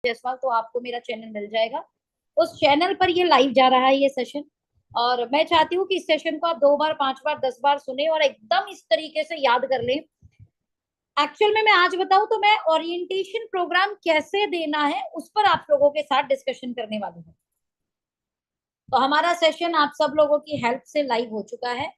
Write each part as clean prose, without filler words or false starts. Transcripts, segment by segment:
जायसवाल, तो आपको मेरा चैनल मिल जाएगा। उस चैनल पर ये लाइव जा रहा है ये सेशन, और मैं चाहती हूँ कि इस सेशन को आप 2 बार 5 बार 10 बार सुने और एकदम इस तरीके से याद कर लें। एक्चुअल में मैं आज बताऊं तो मैं ओरिएंटेशन प्रोग्राम कैसे देना है उस पर आप लोगों के साथ डिस्कशन करने वाली हूँ। तो हमारा सेशन आप सब लोगों की हेल्प से लाइव हो चुका है।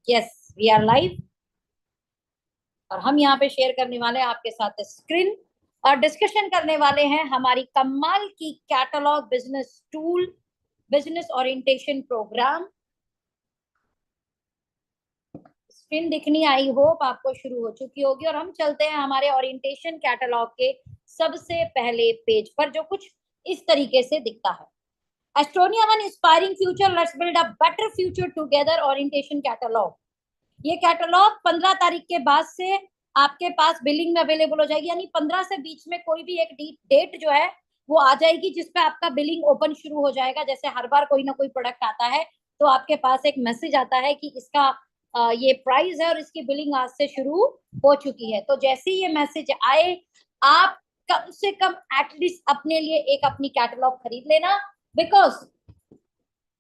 यस, वी आर लाइव, और हम यहाँ पे शेयर करने वाले हैं आपके साथ स्क्रीन, और डिस्कशन करने वाले हैं हमारी कमाल की catalogue business tool, business orientation programme. Screen दिखनी, आई होप आपको शुरू हो चुकी होगी, और हम चलते हैं हमारे ओरिएंटेशन कैटलॉग के सबसे पहले पेज पर, जो कुछ इस तरीके से दिखता है। Estonia one inspiring future, let's build a better future together orientation catalogue. ये कैटलॉग 15 तारीख के बाद से आपके पास बिलिंग में अवेलेबल हो जाएगी, यानी 15 से बीच में कोई भी एक डेट जो है वो आ जाएगी जिसपे आपका बिलिंग ओपन शुरू हो जाएगा। जैसे हर बार कोई ना कोई प्रोडक्ट आता है तो आपके पास एक मैसेज आता है कि इसका ये प्राइस है और इसकी बिलिंग आज से शुरू हो चुकी है। तो जैसे ही ये मैसेज आए, आप कम से कम एटलीस्ट अपने लिए एक अपनी कैटलॉग खरीद लेना, बिकॉज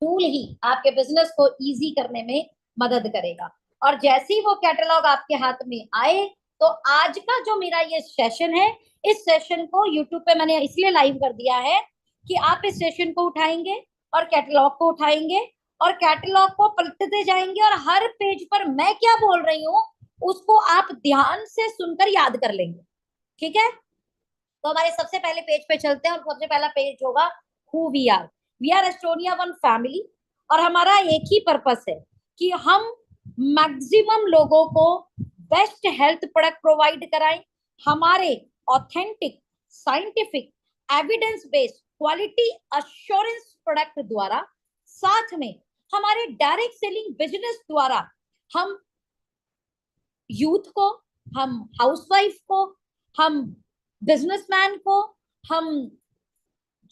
टूल ही आपके बिजनेस को इजी करने में मदद करेगा। और जैसे ही वो कैटलॉग आपके हाथ में आए, तो आज का जो मेरा ये सेशन है, इस सेशन को यूट्यूब पे मैंने इसलिए लाइव कर दिया है कि आप इस सेशन को उठाएंगे और कैटलॉग को उठाएंगे और कैटलॉग को पलटते जाएंगे, और हर पेज पर मैं क्या बोल रही हूँ उसको आप ध्यान से सुनकर याद कर लेंगे। ठीक है, तो हमारे सबसे पहले पेज पे चलते हैं, और सबसे पहला पेज होगा who we are Estonia one family. और हमारा एक ही पर्पस है कि हम मैक्सिमम लोगों को बेस्ट हेल्थ प्रोडक्ट प्रोवाइड कराएं, हमारे authentic scientific evidence based quality assurance product द्वारा, साथ में हमारे डायरेक्ट सेलिंग बिजनेस द्वारा हम यूथ को, हम हाउसवाइफ को, हम बिजनेसमैन को, हम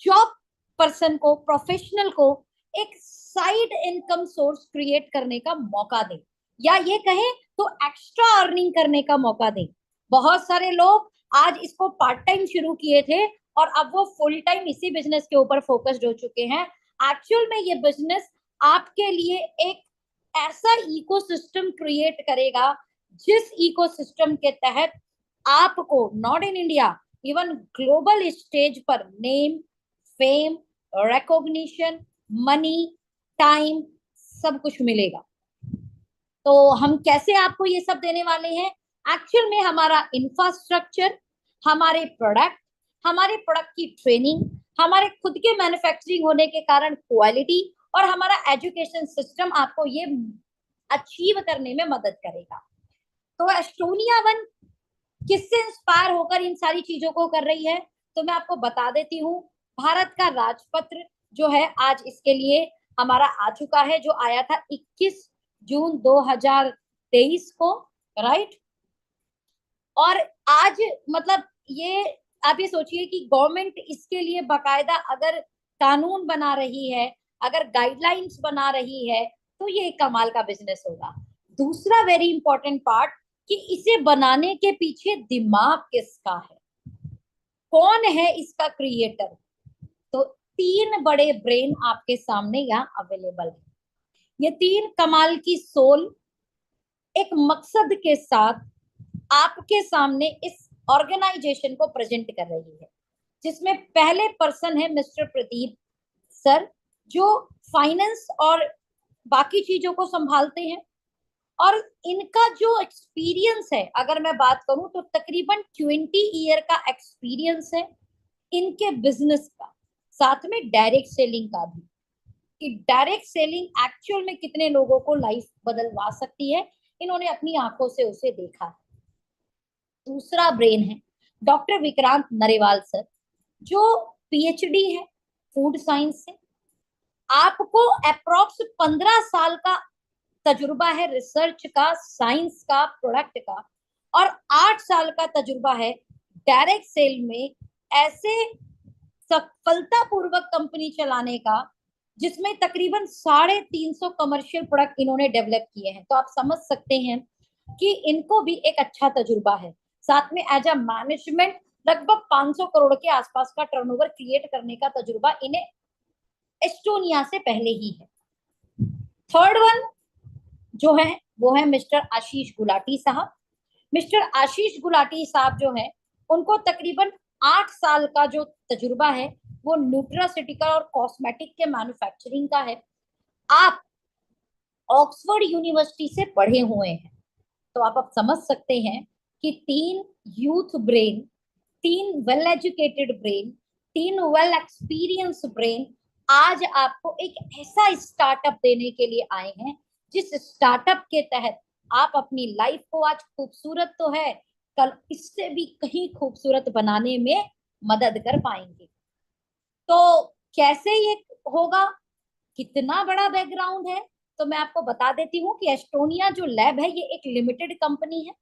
जॉब पर्सन को, प्रोफेशनल को एक साइड इनकम सोर्स क्रिएट करने का मौका दें, या ये कहें तो एक्स्ट्रा अर्निंग करने का मौका दें। बहुत सारे लोग आज इसको पार्ट टाइम शुरू किए थे और अब वो फुल टाइम इसी बिजनेस के ऊपर फोकस्ड हो चुके हैं। एक्चुअल में ये बिजनेस आपके लिए एक ऐसा इकोसिस्टम क्रिएट करेगा जिस इकोसिस्टम के तहत आपको not in India, even global stage पर name, fame, recognition, money, time, सब कुछ मिलेगा। तो हम कैसे आपको ये सब देने वाले हैं? एक्चुअल में हमारा इंफ्रास्ट्रक्चर, हमारे प्रोडक्ट की ट्रेनिंग, हमारे खुद के मैन्युफैक्चरिंग होने के कारण क्वालिटी, और हमारा एजुकेशन सिस्टम आपको ये अचीव करने में मदद करेगा। तो एस्टोनिया वन किससे इंस्पायर होकर इन सारी चीजों को कर रही है, तो मैं आपको बता देती हूँ। भारत का राजपत्र जो है आज इसके लिए हमारा आ चुका है, जो आया था 21 जून 2023 को, राइट। और आज मतलब ये आप ये सोचिए कि गवर्नमेंट इसके लिए बकायदा अगर कानून बना रही है, अगर गाइडलाइंस बना रही है, तो ये कमाल का बिजनेस होगा। दूसरा वेरी इंपॉर्टेंट पार्ट कि इसे बनाने के पीछे दिमाग किसका है, कौन है इसका क्रिएटर। तो 3 बड़े ब्रेन आपके सामने यहाँ अवेलेबल है। ये 3 कमाल की सोल एक मकसद के साथ आपके सामने इस ऑर्गेनाइजेशन को प्रेजेंट कर रही है, जिसमें पहले पर्सन है मिस्टर प्रदीप सर, जो फाइनेंस और बाकी चीजों को संभालते हैं। और इनका जो एक्सपीरियंस है, अगर मैं बात करूं तो तकरीबन 20 ईयर का एक्सपीरियंस है इनके बिजनेस का, साथ में डायरेक्ट सेलिंग का भी, कि डायरेक्ट सेलिंग एक्चुअल में कितने लोगों को लाइफ बदलवा सकती है, इन्होंने अपनी आंखों से उसे देखा है। दूसरा ब्रेन है डॉक्टर विक्रांत नरेवाल सर, जो पीएचडी है फूड साइंस से। आपको अप्रोक्स 15 साल का तजुर्बा है रिसर्च का, साइंस का, प्रोडक्ट का, और 8 साल का तजुर्बा है डायरेक्ट सेल में, ऐसे सफलतापूर्वक कंपनी चलाने का जिसमें तकरीबन 350 कमर्शियल प्रोडक्ट इन्होंने डेवलप किए हैं। तो आप समझ सकते हैं कि इनको भी एक अच्छा तजुर्बा है। साथ में एज अ मैनेजमेंट लगभग 500 करोड़ के आसपास का टर्नओवर क्रिएट करने का तजुर्बा इन्हें एस्टोनिया से पहले ही है। थर्ड वन जो है वो है मिस्टर आशीष गुलाटी साहब। मिस्टर आशीष गुलाटी साहब जो है उनको तकरीबन 8 साल का जो तजुर्बा है वो न्यूट्रास्यूटिकल और कॉस्मेटिक के मैन्युफैक्चरिंग का है। आप ऑक्सफोर्ड यूनिवर्सिटी से पढ़े हुए हैं, तो आप अब समझ सकते हैं कि 3 youth brain, 3 well educated brain, 3 well experience brain आज आपको एक ऐसा स्टार्टअप देने के लिए आए हैं जिस स्टार्टअप के तहत आप अपनी लाइफ को आज खूबसूरत तो है, कल इससे भी कहीं खूबसूरत बनाने में मदद कर पाएंगे। तो कैसे ये होगा, कितना बड़ा बैकग्राउंड है, तो मैं आपको बता देती हूँ कि एस्टोनिया जो लैब है ये एक लिमिटेड कंपनी है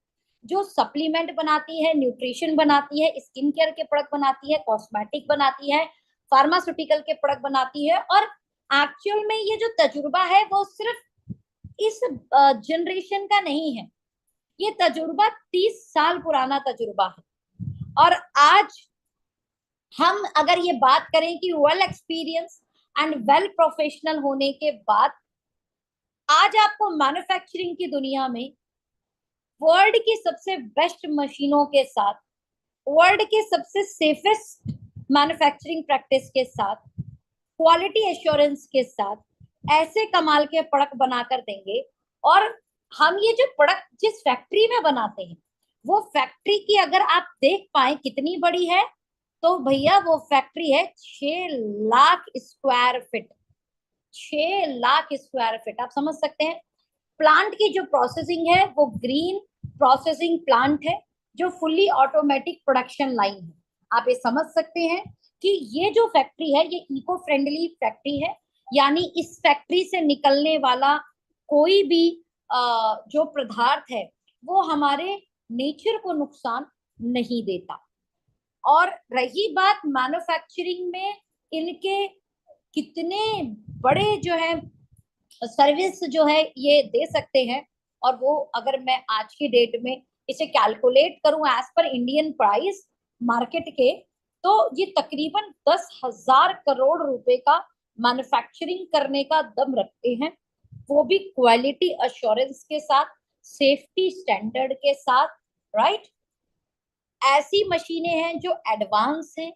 जो सप्लीमेंट बनाती है, न्यूट्रिशन बनाती है, स्किन केयर के प्रोडक्ट बनाती है, कॉस्मेटिक बनाती है, फार्मास्यूटिकल के प्रोडक्ट बनाती है। और एक्चुअल में ये जो तजुर्बा है वो सिर्फ इस जनरेशन का नहीं है, ये तजुर्बा 30 साल पुराना तजुर्बा है। और आज हम अगर ये बात करें कि well experience and well professional होने के बाद आज आपको मैन्युफैक्चरिंग की दुनिया में वर्ल्ड की सबसे बेस्ट मशीनों के साथ, वर्ल्ड के सबसे सेफेस्ट मैन्युफैक्चरिंग प्रैक्टिस के साथ, क्वालिटी एश्योरेंस के साथ ऐसे कमाल के प्रोडक्ट बनाकर देंगे। और हम ये जो प्रोडक्ट जिस फैक्ट्री में बनाते हैं वो फैक्ट्री की अगर आप देख पाए कितनी बड़ी है, तो भैया वो फैक्ट्री है 6 lakh square feet. 6 lakh square feet आप समझ सकते हैं। प्लांट की जो प्रोसेसिंग है वो ग्रीन प्रोसेसिंग प्लांट है जो फुल्ली ऑटोमेटिक प्रोडक्शन लाइन है। आप ये समझ सकते हैं कि ये जो फैक्ट्री है ये इको फ्रेंडली फैक्ट्री है, यानी इस फैक्ट्री से निकलने वाला कोई भी जो पदार्थ है वो हमारे नेचर को नुकसान नहीं देता। और रही बात मैन्युफैक्चरिंग में इनके कितने बड़े जो है सर्विस जो है ये दे सकते हैं, और वो अगर मैं आज की डेट में इसे कैलकुलेट करूं as per Indian price market के, तो ये तकरीबन 10,000 करोड़ रुपए का मैन्युफैक्चरिंग करने का दम रखते हैं, वो भी क्वालिटी अश्योरेंस के साथ, सेफ्टी स्टैंडर्ड के साथ, राइट। ऐसी मशीनें हैं जो एडवांस हैं,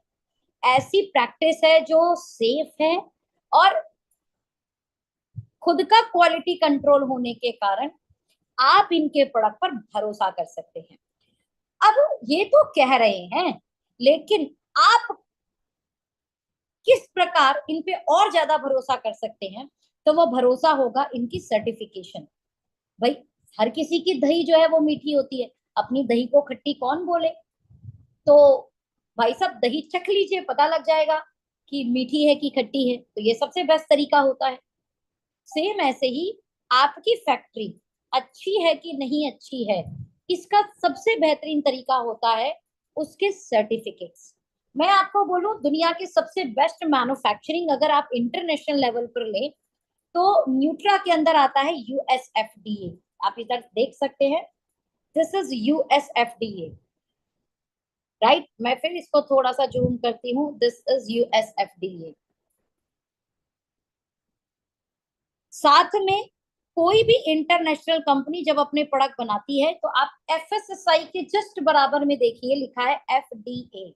ऐसी प्रैक्टिस है जो सेफ है, और खुद का क्वालिटी कंट्रोल होने के कारण आप इनके प्रोडक्ट पर भरोसा कर सकते हैं। अब ये तो कह रहे हैं, लेकिन आप किस प्रकार इन पे और ज्यादा भरोसा कर सकते हैं, तो वो भरोसा होगा इनकी सर्टिफिकेशन। भाई हर किसी की दही जो है वो मीठी होती है, अपनी दही को खट्टी कौन बोले। तो भाई साहब दही चख लीजिए, पता लग जाएगा कि मीठी है कि खट्टी है, तो ये सबसे बेस्ट तरीका होता है। सेम ऐसे ही आपकी फैक्ट्री अच्छी है कि नहीं अच्छी है, इसका सबसे बेहतरीन तरीका होता है उसके सर्टिफिकेट्स। मैं आपको बोलूं दुनिया के सबसे बेस्ट मैन्युफैक्चरिंग अगर आप इंटरनेशनल लेवल पर ले तो न्यूट्रा के अंदर आता है यूएसएफडीए। आप इधर देख सकते हैं, दिस इज यूएसएफडीए, राइट। मैं फिर इसको थोड़ा सा जूम करती हूँ, दिस इज यूएसएफडीए। साथ में कोई भी इंटरनेशनल कंपनी जब अपने प्रोडक्ट बनाती है तो आप एफएसएसआई के जस्ट बराबर में देखिए लिखा है एफडीए।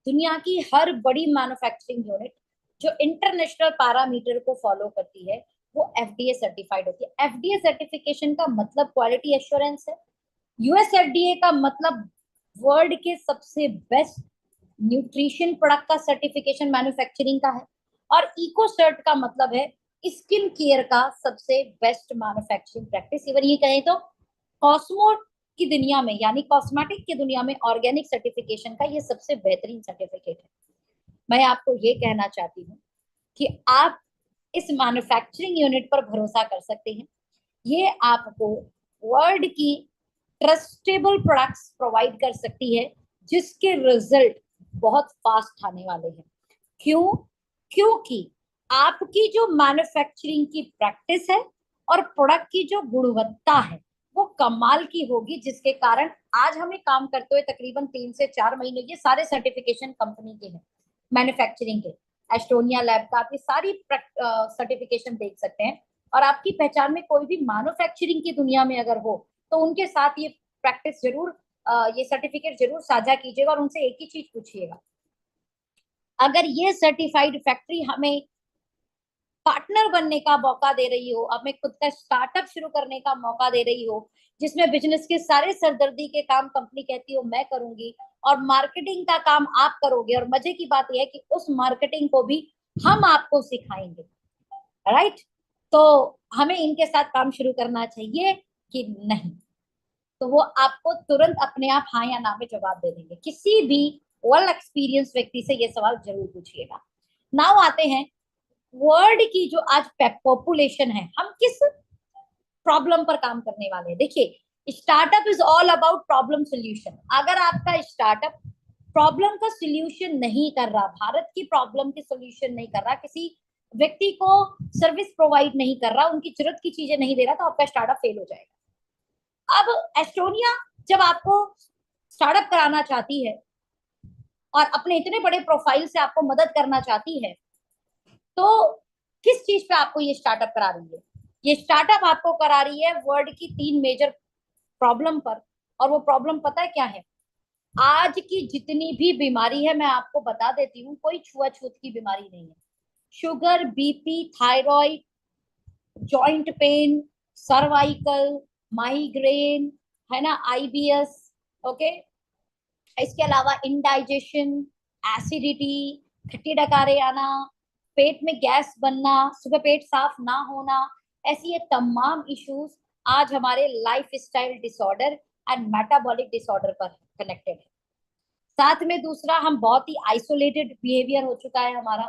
दुनिया की हर बड़ी मैन्युफैक्चरिंग यूनिट जो इंटरनेशनल पैरामीटर को फॉलो करती है वो एफडीए सर्टिफाइड होती है। एफडीए सर्टिफिकेशन का मतलब क्वालिटी एश्योरेंस है, यूएसएफडीए का मतलब वर्ल्ड के सबसे बेस्ट न्यूट्रिशन प्रोडक्ट का सर्टिफिकेशन मैन्युफैक्चरिंग का है, और इको सर्ट का मतलब है स्किन केयर का सबसे बेस्ट मैन्युफैक्चरिंग प्रैक्टिस। इवन ये कहें तो कॉस्मो की दुनिया में यानी कॉस्मेटिक की दुनिया में ऑर्गेनिक सर्टिफिकेशन का ये सबसे बेहतरीन सर्टिफिकेट है। मैं आपको ये कहना चाहती हूँ कि आप इस मैन्युफैक्चरिंग यूनिट पर भरोसा कर सकते हैं। ये आपको वर्ल्ड की ट्रस्टेबल प्रोडक्ट्स प्रोवाइड कर सकती है जिसके रिजल्ट बहुत फास्ट आने वाले हैं। क्यों? क्योंकि आपकी जो मैन्युफैक्चरिंग की प्रैक्टिस है और प्रोडक्ट की जो गुणवत्ता है वो कमाल की होगी, जिसके कारण आज हमें काम करते हुए तकरीबन 3 से 4 महीने, ये सारे सर्टिफिकेशन कंपनी के हैं मैन्युफैक्चरिंग के, एस्टोनिया लैब का, आप ये सारी सर्टिफिकेशन देख सकते हैं। और आपकी पहचान में कोई भी मैन्युफैक्चरिंग की दुनिया में अगर हो तो उनके साथ ये प्रैक्टिस जरूर, ये सर्टिफिकेट जरूर साझा कीजिएगा और उनसे एक ही चीज पूछिएगा, अगर ये सर्टिफाइड फैक्ट्री हमें पार्टनर बनने का मौका दे रही हो, हमें खुद का स्टार्टअप शुरू करने का मौका दे रही हो, जिसमें बिजनेस के सारे सरदर्दी के काम कंपनी कहती हो मैं करूंगी और मार्केटिंग का काम आप करोगे, और मजे की बात यह है कि उस मार्केटिंग को भी हम आपको सिखाएंगे, राइट? तो हमें इनके साथ काम शुरू करना चाहिए कि नहीं? तो वो आपको तुरंत अपने आप हाँ या ना में जवाब दे देंगे। किसी भी वेल एक्सपीरियंस व्यक्ति से ये सवाल जरूर पूछिएगा। नाउ आते हैं वर्ल्ड की जो आज पॉपुलेशन है, हम किस प्रॉब्लम पर काम करने वाले हैं। देखिए, startup is all about problem solution. अगर आपका स्टार्टअप प्रॉब्लम का सोल्यूशन नहीं कर रहा, भारत की प्रॉब्लम की सोल्यूशन नहीं कर रहा, किसी व्यक्ति को सर्विस प्रोवाइड नहीं कर रहा, उनकी जरूरत की चीजें नहीं दे रहा, तो आपका स्टार्टअप फेल हो जाएगा। अब एस्टोनिया जब आपको स्टार्टअप कराना चाहती है और अपने इतने बड़े प्रोफाइल से आपको मदद करना चाहती है, तो किस चीज पे आपको ये स्टार्टअप करा रही है? ये स्टार्टअप आपको करा रही है वर्ल्ड की 3 मेजर प्रॉब्लम पर। और वो प्रॉब्लम पता है क्या है? आज की जितनी भी बीमारी है, मैं आपको बता देती हूँ, कोई छुआछूत की बीमारी नहीं है। Sugar, BP, thyroid, joint pain, cervical, migraine, है ना, आईबीएस, ओके, इसके अलावा इनडाइजेशन, एसिडिटी, खट्टी डकारे आना, पेट में गैस बनना, सुबह पेट साफ ना होना, ऐसी ये तमाम इश्यूज आज हमारे life style disorder and metabolic disorder पर कनेक्टेड है। साथ में दूसरा, हम बहुत ही आइसोलेटेड बिहेवियर हो चुका है हमारा।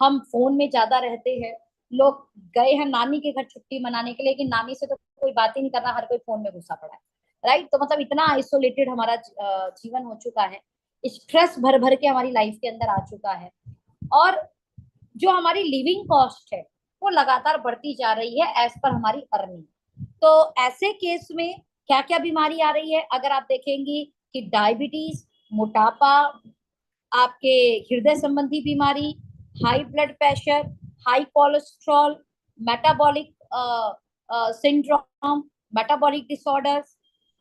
हम फोन में ज्यादा रहते हैं। लोग गए हैं नानी के घर छुट्टी मनाने के लिए, लेकिन नानी से तो कोई बात ही नहीं कर रहा, हर कोई फोन में घुसा पड़ा है, राइट? तो मतलब इतना आइसोलेटेड हमारा जीवन हो चुका है, स्ट्रेस भर भर के हमारी लाइफ के अंदर आ चुका है, और जो हमारी लिविंग कॉस्ट है वो लगातार बढ़ती जा रही है एज पर हमारी अर्निंग। तो ऐसे केस में क्या क्या बीमारी आ रही है, अगर आप देखेंगी कि डायबिटीज, मोटापा, आपके हृदय संबंधी बीमारी, high blood pressure, high cholesterol, metabolic syndrome, metabolic disorders,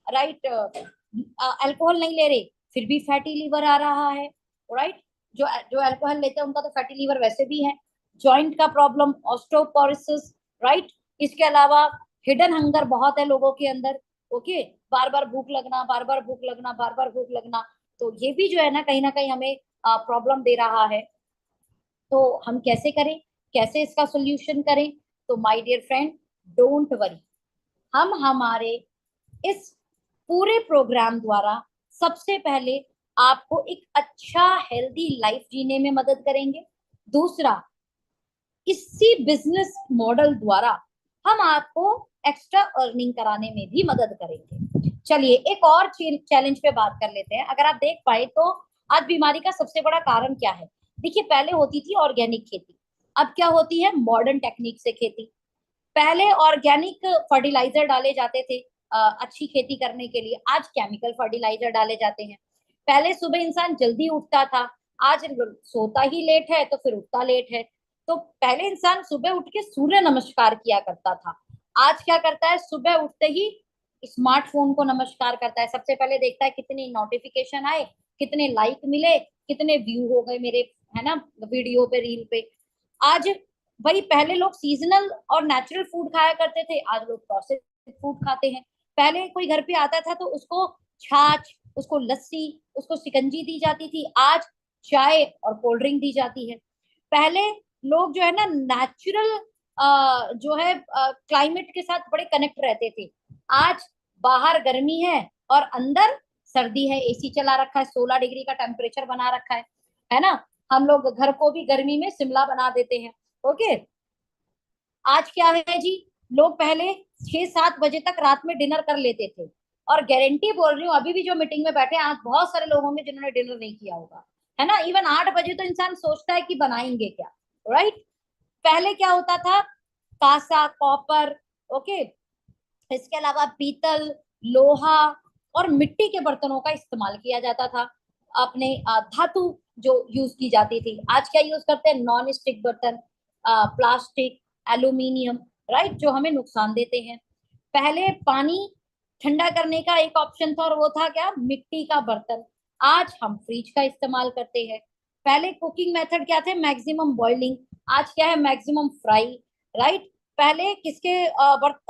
right? Alcohol नहीं ले रहे फिर भी फैटी लीवर आ रहा है, राइट? जो जो अल्कोहल लेते हैं उनका तो फैटी लीवर वैसे भी है। जॉइंट का प्रॉब्लम, ऑस्टियोपोरोसिस, राइट? इसके अलावा हिडन हंगर बहुत है लोगों के अंदर, ओके, बार बार भूख लगना, बार बार भूख लगना, बार बार भूख लगना, तो ये भी जो है ना कहीं हमें प्रॉब्लम दे रहा है। तो हम कैसे करें, कैसे इसका सोल्यूशन करें? तो my dear friend, don't worry, हम हमारे इस पूरे प्रोग्राम द्वारा सबसे पहले आपको एक अच्छा हेल्दी लाइफ जीने में मदद करेंगे। दूसरा, इसी बिजनेस मॉडल द्वारा हम आपको एक्स्ट्रा अर्निंग कराने में भी मदद करेंगे। चलिए एक और चैलेंज पे बात कर लेते हैं। अगर आप देख पाए तो आज बीमारी का सबसे बड़ा कारण क्या है? देखिए, पहले होती थी ऑर्गेनिक खेती, अब क्या होती है? मॉडर्न टेक्निक से खेती। पहले ऑर्गेनिक फर्टिलाइजर डाले जाते थे अच्छी खेती करने के लिए, आज केमिकल फर्टिलाइजर डाले जाते हैं। पहले सुबह इंसान जल्दी उठता था, आज सोता ही लेट है तो फिर उठता लेट है। तो पहले इंसान सुबह उठ के सूर्य नमस्कार किया करता था, आज क्या करता है? सुबह उठते ही स्मार्टफोन को नमस्कार करता है, सबसे पहले देखता है कितनी नोटिफिकेशन आए, कितने लाइक मिले, कितने व्यू हो गए मेरे, है ना, वीडियो पे, रील पे। आज भाई, पहले लोग सीजनल और नेचुरल फूड खाया करते थे, आज लोग प्रोसेस्ड फूड खाते हैं। पहले कोई घर पे आता था तो उसको छाछ, उसको लस्सी, उसको शिकंजी दी जाती थी, आज चाय और कोल्ड ड्रिंक दी जाती है। पहले लोग जो है ना नेचुरल जो है क्लाइमेट के साथ बड़े कनेक्ट रहते थे, आज बाहर गर्मी है और अंदर सर्दी है, एसी चला रखा है, 16 डिग्री का टेम्परेचर बना रखा है ना? हम लोग घर को भी गर्मी में शिमला बना देते हैं, ओके। आज क्या है जी, लोग पहले 6-7 बजे तक रात में डिनर कर लेते थे, और गारंटी बोल रही हूँ, अभी भी जो मीटिंग में बैठे हैं आज बहुत सारे लोग होंगे जिन्होंने डिनर नहीं किया होगा, है ना? इवन 8 बजे तो इंसान सोचता है कि बनाएंगे क्या, राइट? पहले क्या होता था, कांसा, कॉपर, ओके, इसके अलावा पीतल, लोहा और मिट्टी के बर्तनों का इस्तेमाल किया जाता था। अपने धातु जो यूज की जाती थी, आज क्या यूज करते हैं, नॉन स्टिक बर्तन, प्लास्टिक, एल्यूमिनियम, राइट, जो हमें नुकसान देते हैं। पहले पानी ठंडा करने का एक ऑप्शन था और वो था क्या, मिट्टी का बर्तन। आज हम फ्रिज का इस्तेमाल करते हैं। पहले कुकिंग मेथड क्या थे, मैक्सिमम बॉइलिंग, आज क्या है, मैक्सिमम फ्राई, राइट। पहले किसके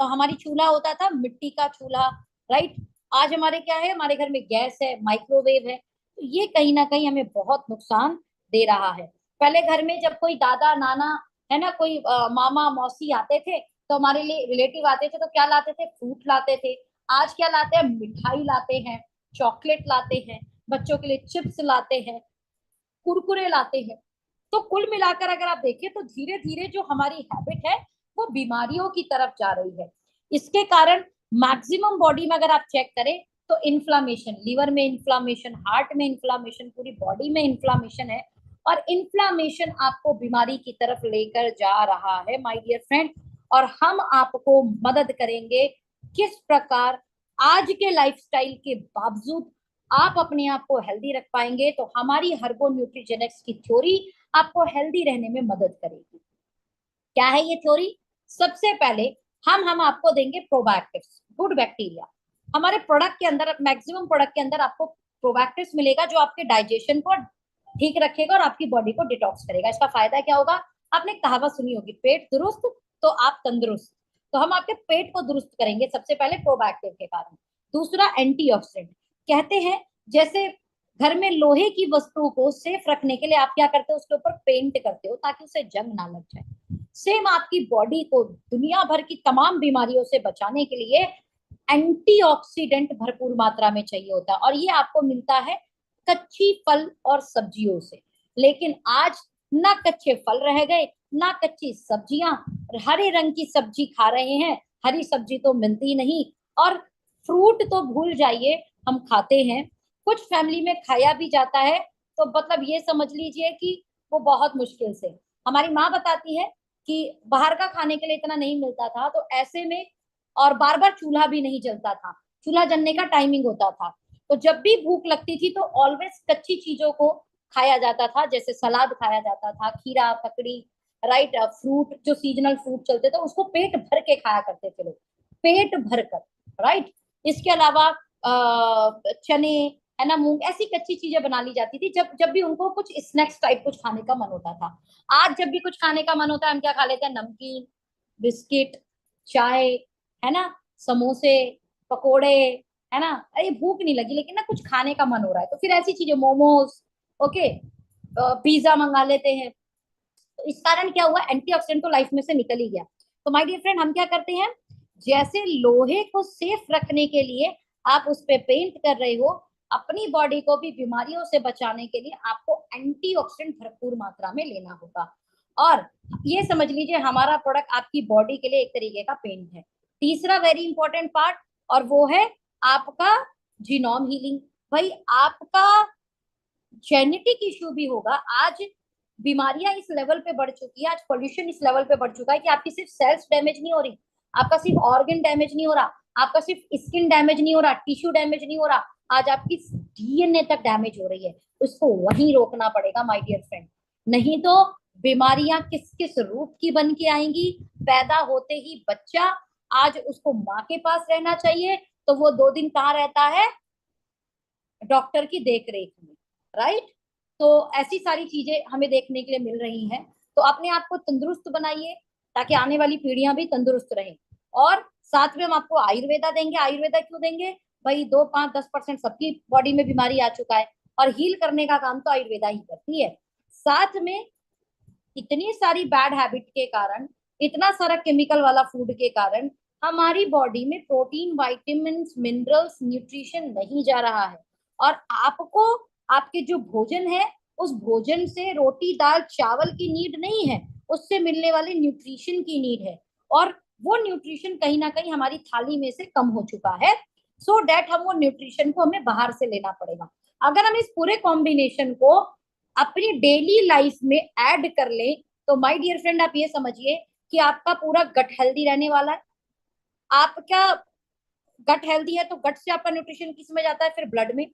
हमारी चूल्हा होता था, मिट्टी का चूल्हा, राइट। आज हमारे क्या है, हमारे घर में गैस है, माइक्रोवेव है। तो ये कहीं ना कहीं हमें बहुत नुकसान दे रहा है। पहले घर में जब कोई दादा नाना, है ना, कोई मामा मौसी आते थे, तो हमारे लिए रिलेटिव आते थे, तो क्या लाते थे, फ्रूट लाते थे। आज क्या लाते हैं, मिठाई लाते हैं, चॉकलेट लाते हैं, बच्चों के लिए चिप्स लाते हैं, कुरकुरे लाते हैं। तो कुल मिलाकर अगर आप देखें तो धीरे धीरे जो हमारी हैबिट है वो बीमारियों की तरफ जा रही है। इसके कारण मैक्सिमम बॉडी में अगर आप चेक करें तो इन्फ्लामेशन, लीवर में इन्फ्लामेशन, हार्ट में इन्फ्लामेशन, पूरी बॉडी में इन्फ्लामेशन है। और इन्फ्लामेशन आपको बीमारी की तरफ लेकर जा रहा है माय डियर फ्रेंड। और हम आपको मदद करेंगे किस प्रकार आज के लाइफस्टाइल के बावजूद आप अपने आप को हेल्दी रख पाएंगे। तो हमारी हर्बो न्यूट्रीजेनिक्स की थ्योरी आपको हेल्दी रहने में मदद करेगी। क्या है ये थ्योरी, सबसे पहले हम आपको देंगे प्रोबायोटिक्स, गुड बैक्टीरिया। हमारे प्रोडक्ट के अंदर, मैक्सिमम प्रोडक्ट के अंदर आपको प्रोबायोटिक्स मिलेगा जो आपके डाइजेशन को ठीक रखेगा और आपकी बॉडी को डिटॉक्स करेगा। इसका फायदा क्या होगा, आपने कहावत सुनी होगी, पेट दुरुस्त तो आप तंदुरुस्त। तो हम आपके पेट को दुरुस्त करेंगे सबसे पहले प्रोबायोटिक के कारण। दूसरा एंटीऑक्सीडेंट, कहते हैं जैसे घर में लोहे की वस्तुओं को सेफ रखने के लिए आप क्या करते हो, उसके ऊपर पेंट करते हो ताकि उसे जंग ना लग जाए। सेम आपकी बॉडी को दुनिया भर की तमाम बीमारियों से बचाने के लिए एंटीऑक्सीडेंट भरपूर मात्रा में चाहिए होता है, और ये आपको मिलता है कच्ची फल और सब्जियों से। लेकिन आज ना कच्चे फल रह गए, ना कच्ची सब्जियां, हरे रंग की सब्जी खा रहे हैं, हरी सब्जी तो मिलती नहीं। और फ्रूट तो भूल जाइए, हम खाते हैं, कुछ फैमिली में खाया भी जाता है, तो मतलब ये समझ लीजिए कि वो बहुत मुश्किल से। हमारी माँ बताती है कि बाहर का खाने के लिए इतना नहीं मिलता था, तो ऐसे में, और बार बार चूल्हा भी नहीं जलता था, चूल्हा जलने का टाइमिंग होता था, तो जब भी भूख लगती थी तो ऑलवेज कच्ची चीजों को खाया जाता था, जैसे सलाद खाया जाता था, खीरा, ककड़ी, राइट, फ्रूट जो सीजनल फ्रूट चलते थे उसको पेट भर के खाया करते थे लोग, पेट भर कर, राइट। इसके अलावा चने, है ना, मूंग, ऐसी कच्ची चीजें बना ली जाती थी जब जब भी उनको कुछ स्नैक्स टाइप कुछ खाने का मन होता था। आज जब भी कुछ खाने का मन होता है हम क्या खा लेते हैं, नमकीन, बिस्किट, चाय, है ना, समोसे, पकोड़े, है ना, अरे भूख नहीं लगी लेकिन ना कुछ खाने का मन हो रहा है, तो फिर ऐसी चीजें, मोमोज, ओके, पिज्जा मंगा लेते हैं। तो इस कारण क्या हुआ, एंटीऑक्सीडेंट तो लाइफ में से निकल ही गया। तो माय डियर फ्रेंड, हम क्या करते हैं, जैसे लोहे को सेफ रखने के लिए आप उस पे पेंट कर रहे हो, अपनी बॉडी को भी बीमारियों से बचाने के लिए आपको एंटीऑक्सीडेंट भरपूर मात्रा में लेना होगा। और ये समझ लीजिए हमारा प्रोडक्ट आपकी बॉडी के लिए एक तरीके का पेंट है। तीसरा वेरी इंपॉर्टेंट पार्ट, और वो है आपका जीनोम हीलिंग। भाई आपका जेनेटिक इश्यू भी होगा। आज बीमारियां इस लेवल पे बढ़ चुकी है, आज पोल्यूशन इस लेवल पे बढ़ चुका है कि आपकी सिर्फ सेल्स डैमेज नहीं हो रही, आपका सिर्फ ऑर्गन डैमेज नहीं हो रहा, आपका सिर्फ स्किन डैमेज नहीं हो रहा, टिश्यू डैमेज नहीं हो रहा, आज आपकी डीएनए तक डैमेज हो रही है। उसको वहीं रोकना पड़ेगा माय डियर फ्रेंड, नहीं तो बीमारियां किस किस रूप की बन के आएंगी। पैदा होते ही बच्चा, आज उसको माँ के पास रहना चाहिए, तो वो 2 दिन कहाँ रहता है, डॉक्टर की देख रेख में, राइट। तो ऐसी सारी चीजें हमें देखने के लिए मिल रही हैं। तो अपने आप को तंदुरुस्त बनाइए ताकि आने वाली पीढ़ियां भी तंदुरुस्त रहें। और साथ में हम आपको आयुर्वेदा देंगे। आयुर्वेदा क्यों देंगे भाई, 2, 5, 10% सबकी बॉडी में बीमारी आ चुका है, और हील करने का काम तो आयुर्वेदा ही करती है। साथ में इतनी सारी बैड हैबिट के कारण, इतना सारा केमिकल वाला फूड के कारण हमारी बॉडी में प्रोटीन, वाइटामिन, मिनरल्स, न्यूट्रिशन नहीं जा रहा है। और आपको आपके जो भोजन है, उस भोजन से रोटी दाल चावल की नीड नहीं है, उससे मिलने वाले न्यूट्रिशन की नीड है। और वो न्यूट्रिशन कहीं ना कहीं हमारी थाली में से कम हो चुका है, सो डेट हम वो न्यूट्रिशन को हमें बाहर से लेना पड़ेगा। अगर हम इस पूरे कॉम्बिनेशन को अपनी डेली लाइफ में ऐड कर लें तो माय डियर फ्रेंड, आप ये समझिए कि आपका पूरा गट हेल्दी रहने वाला है। आपका गट हेल्दी है तो गट से आपका न्यूट्रिशन किस में जाता है, फिर ब्लड में,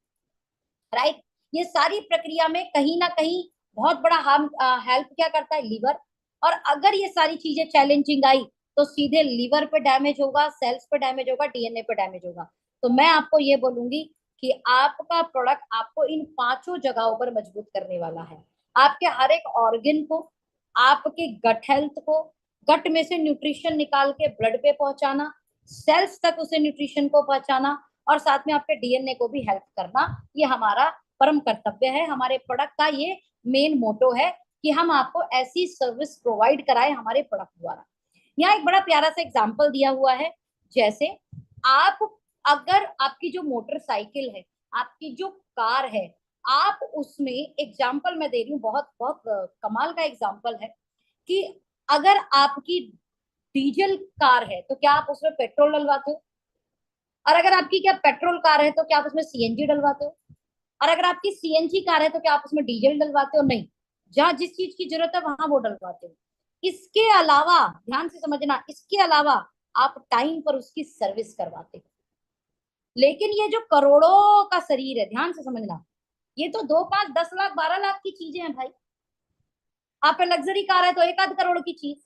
राइट। ये सारी प्रक्रिया में कहीं ना कहीं बहुत बड़ा हम हेल्प क्या करता है, लीवर। और अगर ये सारी चीजें चैलेंजिंग आई तो सीधे लीवर पे डैमेज होगा, सेल्स पे डैमेज होगा, डीएनए पे डैमेज होगा। तो मैं आपको ये बोलूंगी कि आपका प्रोडक्ट आपको इन पांचों जगहों पर मजबूत करने वाला है। आपके हर एक ऑर्गन को, आपके गट हेल्थ को, गट में से न्यूट्रिशन निकाल के ब्लड पे पहुंचाना, सेल्स तक उसे न्यूट्रिशन को पहुंचाना, और साथ में आपके डीएनए को भी हेल्प करना, ये हमारा परम कर्तव्य है। हमारे प्रोडक्ट का ये मेन मोटो है कि हम आपको ऐसी सर्विस प्रोवाइड कराएं हमारे प्रोडक्ट द्वारा। यहाँ एक बड़ा प्यारा सा एग्जाम्पल दिया हुआ है। जैसे आप, अगर आपकी जो मोटरसाइकिल है, आपकी जो कार है, आप उसमें, एग्जाम्पल मैं दे रही हूँ, बहुत बहुत कमाल का एग्जाम्पल है कि अगर आपकी डीजल कार है तो क्या आप उसमें पेट्रोल डलवाते हो? और अगर आपकी क्या पेट्रोल कार है तो क्या आप उसमें सीएनजी डलवाते हो? और अगर आपकी सीएनजी कार है तो क्या आप उसमें डीजल डलवाते हो? नहीं। जहां जिस चीज की जरूरत है वहां वो डलवाते हो। इसके अलावा, ध्यान से समझना, इसके अलावा आप टाइम पर उसकी सर्विस करवाते हो। लेकिन ये जो करोड़ों का शरीर है, ध्यान से समझना, ये तो 2 5 10 लाख 12 लाख की चीजें हैं भाई। आप पे लग्जरी कार है तो 1 आध करोड़ की चीज।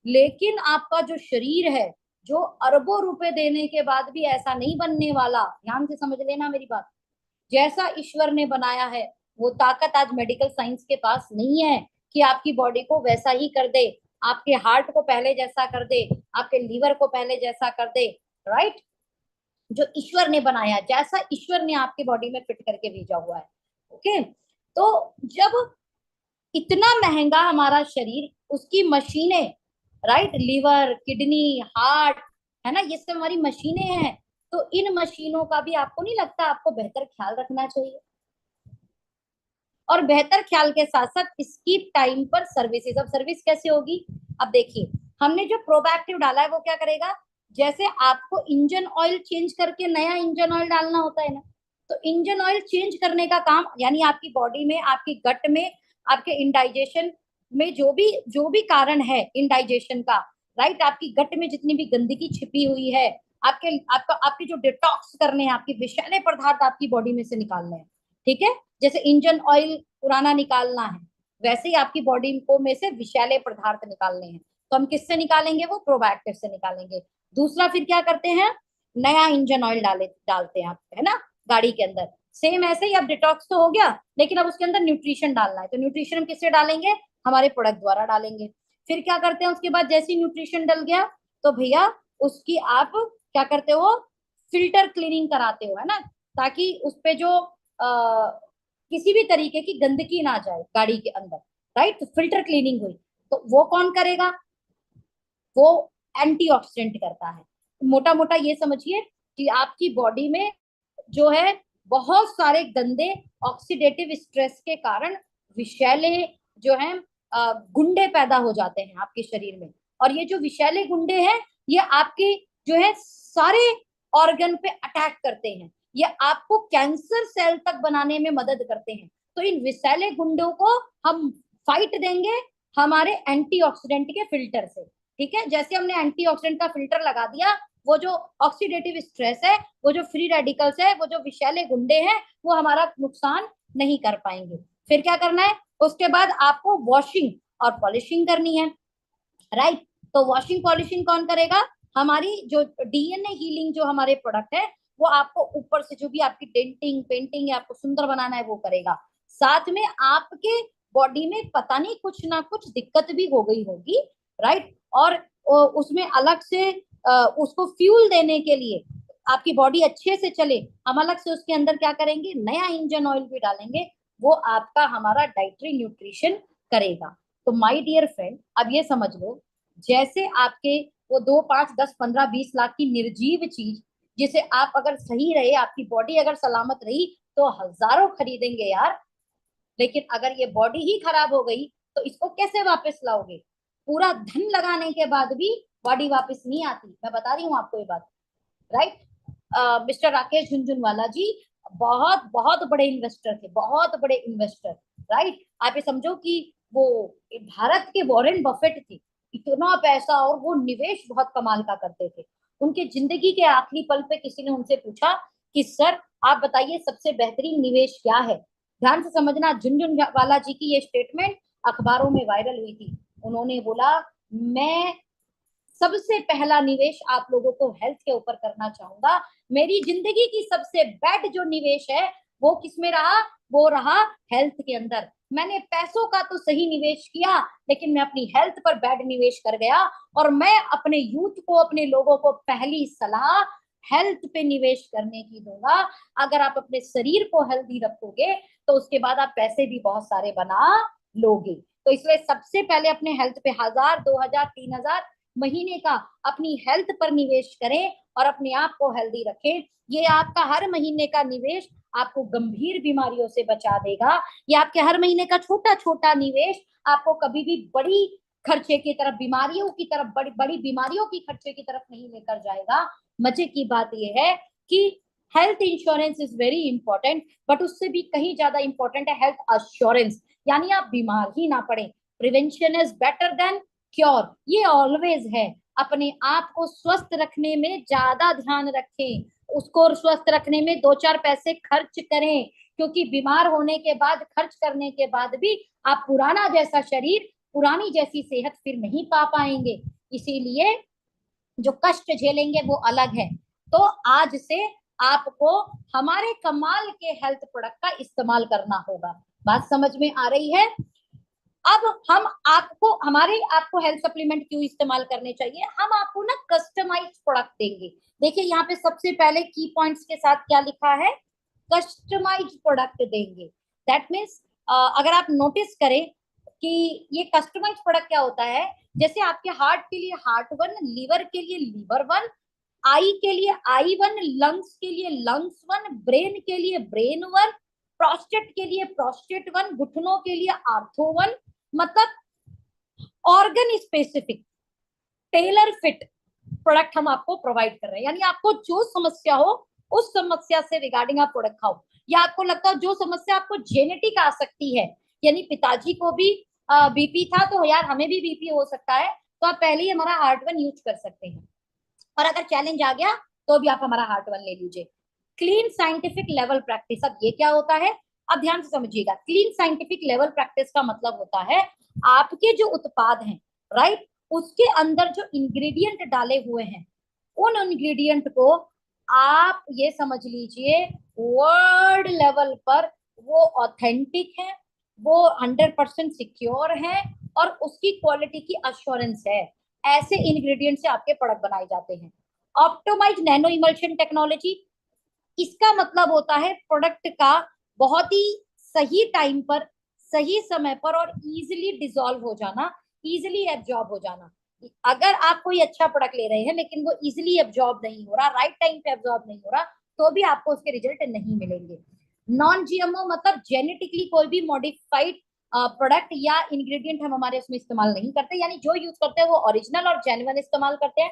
लेकिन आपका जो शरीर है, जो अरबों रुपए देने के बाद भी ऐसा नहीं बनने वाला, ध्यान से समझ लेना मेरी बात। जैसा ईश्वर ने बनाया है, वो ताकत आज मेडिकल साइंस के पास नहीं है कि आपकी बॉडी को वैसा ही कर दे, आपके हार्ट को पहले जैसा कर दे, आपके लीवर को पहले जैसा कर दे, राइट। जो ईश्वर ने बनाया, जैसा ईश्वर ने आपके बॉडी में फिट करके भेजा हुआ है। ओके। तो जब इतना महंगा हमारा शरीर, उसकी मशीनें, राइट, लीवर, किडनी, हार्ट, है ना, ये सब हमारी मशीनें हैं। तो इन मशीनों का भी आपको नहीं लगता आपको बेहतर ख्याल रखना चाहिए? और बेहतर ख्याल के साथ साथ इसकी टाइम पर सर्विसेज। अब सर्विस कैसे होगी? अब देखिए, हमने जो प्रोबैक्टिव डाला है वो क्या करेगा, जैसे आपको इंजन ऑयल चेंज करके नया इंजन ऑयल डालना होता है ना, तो इंजन ऑयल चेंज करने का काम, यानी आपकी बॉडी में, आपकी गट में, आपके इंडाइजेशन में जो भी कारण है इंडाइजेशन का, राइट, आपकी गट में जितनी भी गंदगी छिपी हुई है, आपके जो डिटॉक्स करने हैं, आपके विषैले पदार्थ आपकी बॉडी में से निकालने हैं, ठीक है। जैसे इंजन ऑयल पुराना निकालना है, वैसे ही आपकी बॉडी को में से विषैले पदार्थ निकालने हैं। तो हम किससे निकालेंगे? वो प्रोबैक्टिव से निकालेंगे। दूसरा फिर क्या करते हैं, नया इंजन ऑयल डालते हैं आप, है ना, गाड़ी के अंदर। सेम ऐसे ही अब डिटॉक्स तो हो गया, लेकिन अब उसके अंदर न्यूट्रिशन डालना है, तो न्यूट्रिशन हम किससे डालेंगे? हमारे प्रोडक्ट द्वारा डालेंगे। फिर क्या करते हैं, उसके बाद जैसे ही न्यूट्रिशन डल गया तो भैया उसकी आप क्या करते हो, फिल्टर क्लीनिंग कराते हो, है ना, ताकि उस पे जो किसी भी तरीके की गंदगी ना जाए गाड़ी के अंदर, राइट। तो फिल्टर क्लीनिंग हुई, तो वो कौन करेगा? वो एंटीऑक्सीडेंट करता है। मोटा मोटा ये समझिए कि आपकी बॉडी में जो है बहुत सारे गंदे ऑक्सीडेटिव स्ट्रेस के कारण विषैले जो है गुंडे पैदा हो जाते हैं आपके शरीर में। और ये जो विषैले गुंडे हैं, ये आपके जो है सारे ऑर्गन पे अटैक करते हैं, ये आपको कैंसर सेल तक बनाने में मदद करते हैं। तो इन विषैले गुंडों को हम फाइट देंगे हमारे एंटीऑक्सीडेंट के फिल्टर से, ठीक है। जैसे हमने एंटीऑक्सीडेंट का फिल्टर लगा दिया, वो जो ऑक्सीडेटिव स्ट्रेस है, वो जो फ्री रेडिकल्स है, वो जो विषैले गुंडे हैं, वो हमारा नुकसान नहीं कर पाएंगे। फिर क्या करना है, उसके बाद आपको वॉशिंग और पॉलिशिंग करनी है, राइट। तो वॉशिंग पॉलिशिंग कौन करेगा? हमारी जो डीएनए हीलिंग जो हमारे प्रोडक्ट है, वो आपको ऊपर से जो भी आपकी डेंटिंग पेंटिंग है, आपको सुंदर बनाना है, वो करेगा। साथ में आपके बॉडी में पता नहीं कुछ ना कुछ दिक्कत भी हो गई होगी, राइट। और उसमें अलग से उसको फ्यूल देने के लिए, आपकी बॉडी अच्छे से चले, हम अलग से उसके अंदर क्या करेंगे, नया इंजन ऑयल भी डालेंगे, वो आपका हमारा डाइटरी न्यूट्रिशन करेगा। तो माय डियर फ्रेंड, अब ये समझ लो, जैसे आपके वो 2 5 10 15 20 लाख की निर्जीव चीज, जिसे आप अगर सही रहे, आपकी बॉडी अगर सलामत रही, तो हजारों खरीदेंगे यार। लेकिन अगर ये बॉडी ही खराब हो गई तो इसको कैसे वापस लाओगे? पूरा धन लगाने के बाद भी बॉडी वापस नहीं आती, मैं बता रही हूँ आपको ये बात, राइट। मिस्टर राकेश झुनझुनवाला जी बहुत बहुत बड़े इन्वेस्टर थे, बहुत बड़े इन्वेस्टर, राइट। आप ये समझो कि वो भारत के वॉरेन बफेट थे, इतना पैसा और वो निवेश बहुत कमाल का करते थे। उनके जिंदगी के आखिरी पल पे किसी ने उनसे पूछा कि सर आप बताइए सबसे बेहतरीन निवेश क्या है। ध्यान से समझना, झुनझुनवाला जी की ये स्टेटमेंट अखबारों में वायरल हुई थी। उन्होंने बोला मैं सबसे पहला निवेश आप लोगों को हेल्थ के ऊपर करना चाहूंगा। मेरी जिंदगी की सबसे बैड जो निवेश है वो किसमें रहा, वो रहा हेल्थ के अंदर। मैंने पैसों का तो सही निवेश किया, लेकिन मैं अपनी हेल्थ पर बैड निवेश कर गया। और मैं अपने यूथ को, अपने लोगों को पहली सलाह हेल्थ पे निवेश करने की दूंगा। अगर आप अपने शरीर को हेल्दी रखोगे तो उसके बाद आप पैसे भी बहुत सारे बना लोगे। तो इसलिए सबसे पहले अपने हेल्थ पे 1000, 2000, 3000 महीने का अपनी हेल्थ पर निवेश करें और अपने आप को हेल्दी रखें। ये आपका हर महीने का निवेश आपको गंभीर बीमारियों से बचा देगा। ये आपके हर महीने का छोटा छोटा निवेश आपको कभी भी बड़ी खर्चे की तरफ, बीमारियों की तरफ, बड़ी बड़ी बीमारियों की खर्चे की तरफ नहीं लेकर जाएगा। मजे की बात यह है कि health insurance is very important, but उससे भी कहीं ज्यादा इंपॉर्टेंट है हेल्थ अश्योरेंस, यानी आप बीमार ही ना पड़े। Prevention is better than cure, ये ऑलवेज है। अपने आप को स्वस्थ रखने में ज्यादा ध्यान रखें, उसको स्वस्थ रखने में 2-4 पैसे खर्च करें, क्योंकि बीमार होने के बाद, खर्च करने के बाद भी आप पुराना जैसा शरीर, पुरानी जैसी सेहत फिर नहीं पा पाएंगे। इसीलिए जो कष्ट झेलेंगे वो अलग है। तो आज से आपको हमारे कमाल के हेल्थ प्रोडक्ट का इस्तेमाल करना होगा। बात समझ में आ रही है? अब हम आपको, हमारे आपको हेल्थ सप्लीमेंट क्यों इस्तेमाल करने चाहिए, हम आपको ना कस्टमाइज्ड प्रोडक्ट देंगे। देखिए यहाँ पे सबसे पहले की पॉइंट्स के साथ क्या लिखा है, कस्टमाइज्ड प्रोडक्ट देंगे। दैट मीन्स अगर आप नोटिस करें कि ये कस्टमाइज्ड प्रोडक्ट क्या होता है, जैसे आपके हार्ट के लिए हार्ट वन, लीवर के लिए लीवर वन, आई के लिए आई वन, लंग्स के लिए लंग्स वन, ब्रेन के लिए ब्रेन वन, प्रोस्टेट के लिए प्रोस्टेट वन, घुटनों के लिए आर्थो वन। मतलब organ specific, tailor fit product हम आपको प्रोवाइड कर रहे हैं। यानी आपको जो समस्या हो उस समस्या से रिगार्डिंग आप प्रोडक्ट खाओ। या आपको लगता हो जो समस्या आपको जेनेटिक आ सकती है, यानी पिताजी को भी बीपी था तो यार हमें भी बीपी हो सकता है, तो आप पहले ही हमारा हार्ट वन यूज कर सकते हैं। और अगर चैलेंज आ गया तो भी आप हमारा हार्ट वन ले लीजिए। क्लीन साइंटिफिक लेवल प्रैक्टिस, अब ये क्या होता है, अब ध्यान से समझिएगा। क्लीन साइंटिफिक लेवल प्रैक्टिस का मतलब होता है आपके जो उत्पाद हैं, राइट, उसके अंदर जो इंग्रेडिएंट डाले हुए हैं, उन इंग्रेडिएंट को आप ये समझ लीजिए वर्ल्ड लेवल पर वो ऑथेंटिक है, वो 100% सिक्योर है और उसकी क्वालिटी की अश्योरेंस है। ऐसे इंग्रेडिएंट से आपके प्रोडक्ट बनाए जाते हैं। ऑप्टिमाइज नैनो इमल्शन टेक्नोलॉजी, इसका मतलब होता है प्रोडक्ट का बहुत ही सही टाइम पर, सही समय पर और इजीली डिसॉल्व हो जाना, इजीली एब्जॉर्ब हो जाना। अगर आप कोई अच्छा प्रोडक्ट ले रहे हैं लेकिन वो इजीली एब्जॉर्ब नहीं हो रहा, राइट टाइम पे एब्जॉर्ब नहीं हो रहा, तो भी आपको उसके रिजल्ट नहीं मिलेंगे। नॉन जीएमओ मतलब जेनेटिकली कोई भी मॉडिफाइड प्रोडक्ट या इंग्रेडिएंट हम हमारे उसमें इस्तेमाल नहीं करते, यानी जो यूज करते हैं वो ओरिजिनल और जेन्युइन इस्तेमाल करते हैं।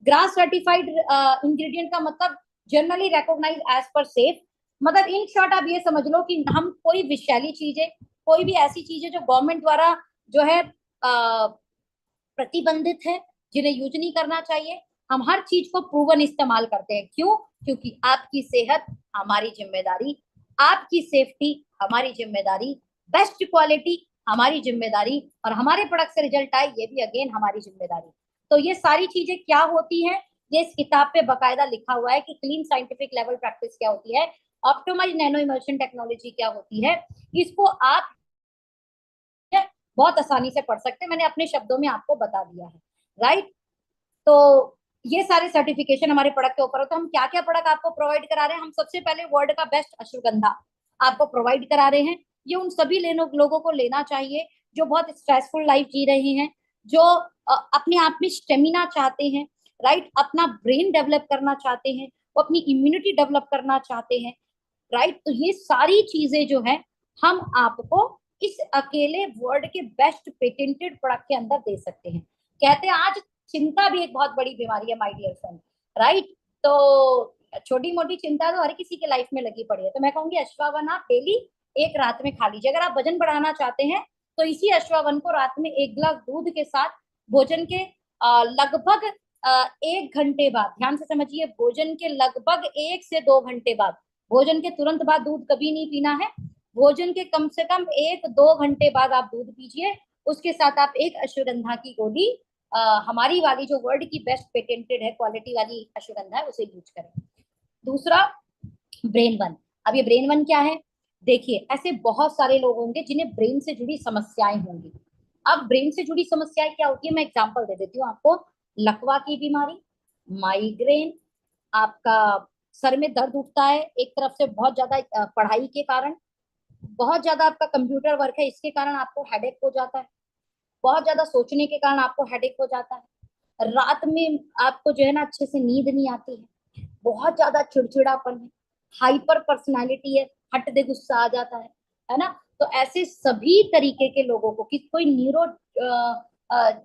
ग्रास सर्टिफाइड इंग्रेडिएंट का मतलब जनरली रिकॉग्नाइज एज पर सेफ। मतलब इन शॉर्ट आप ये समझ लो कि हम कोई विषैली चीजें, कोई भी ऐसी चीजें जो गवर्नमेंट द्वारा जो है प्रतिबंधित है, जिन्हें यूज नहीं करना चाहिए, हम हर चीज को प्रूवन इस्तेमाल करते हैं। क्यों? क्योंकि आपकी सेहत हमारी जिम्मेदारी, आपकी सेफ्टी हमारी जिम्मेदारी, बेस्ट क्वालिटी हमारी जिम्मेदारी, और हमारे प्रोडक्ट से रिजल्ट आए ये भी अगेन हमारी जिम्मेदारी। तो ये सारी चीजें क्या होती हैं, ये इस किताब पे बकायदा लिखा हुआ है कि क्लीन साइंटिफिक लेवल प्रैक्टिस क्या होती है, ऑप्टिमाइज नैनो इमल्शन टेक्नोलॉजी क्या होती है। इसको आप बहुत आसानी से पढ़ सकते हैं, मैंने अपने शब्दों में आपको बता दिया है, राइट। तो ये सारे सर्टिफिकेशन हमारे प्रोडक्ट के ऊपर हो। तो हम क्या क्या प्रोडक्ट आपको प्रोवाइड करा रहे हैं, हम सबसे पहले वर्ल्ड का बेस्ट अश्वगंधा आपको प्रोवाइड करा रहे हैं। ये उन सभी लोगों को लेना चाहिए जो बहुत स्ट्रेसफुल लाइफ जी रहे हैं, जो अपने आप में स्टेमिना चाहते हैं, राइट, अपना ब्रेन डेवलप करना चाहते हैं, वो अपनी इम्यूनिटी डेवलप करना चाहते हैं, राइट। तो ये सारी चीजें जो है हम आपको इस अकेले वर्ल्ड के बेस्ट पेटेंटेड प्रोडक्ट के अंदर दे सकते हैं। कहते हैं आज चिंता भी एक बहुत बड़ी बीमारी है माय डियर फ्रेंड, राइट। तो छोटी मोटी चिंता तो हर किसी के लाइफ में लगी पड़ी है। तो मैं कहूंगी अश्वावन आप डेली एक रात में खा लीजिए। अगर आप वजन बढ़ाना चाहते हैं तो इसी अश्वावन को रात में 1 गिलास दूध के साथ भोजन के लगभग 1 घंटे बाद, ध्यान से समझिए, भोजन के लगभग 1 से 2 घंटे बाद, भोजन के तुरंत बाद दूध कभी नहीं पीना है, भोजन के कम से कम 1-2 घंटे बाद आप दूध पीजिए। उसके साथ आप एक अश्वगंधा की गोली, हमारी वाली जो वर्ल्ड की बेस्ट पेटेंटेड है क्वालिटी वाली अश्वगंधा है, उसे यूज करें। दूसरा, ब्रेन वन। अब ये ब्रेन वन क्या है? देखिए, ऐसे बहुत सारे लोग होंगे जिन्हें ब्रेन से जुड़ी समस्याएं होंगी। अब ब्रेन से जुड़ी समस्याएं क्या होती है, मैं एग्जांपल दे देती हूँ आपको। लकवा की बीमारी, माइग्रेन, आपका सर में दर्द उठता है एक तरफ से बहुत ज्यादा पढ़ाई के कारण, बहुत ज्यादा आपका कंप्यूटर वर्क है इसके कारण आपको हेडेक हो जाता है, बहुत ज्यादा सोचने के कारण आपको हेडेक हो जाता है, रात में आपको जो है ना अच्छे से नींद नहीं आती है, बहुत ज्यादा चिड़चिड़ापन है, हाइपर पर्सनालिटी है, हट दे गुस्सा आ जाता है ना। तो ऐसे सभी तरीके के लोगों को, कि कोई न्यूरो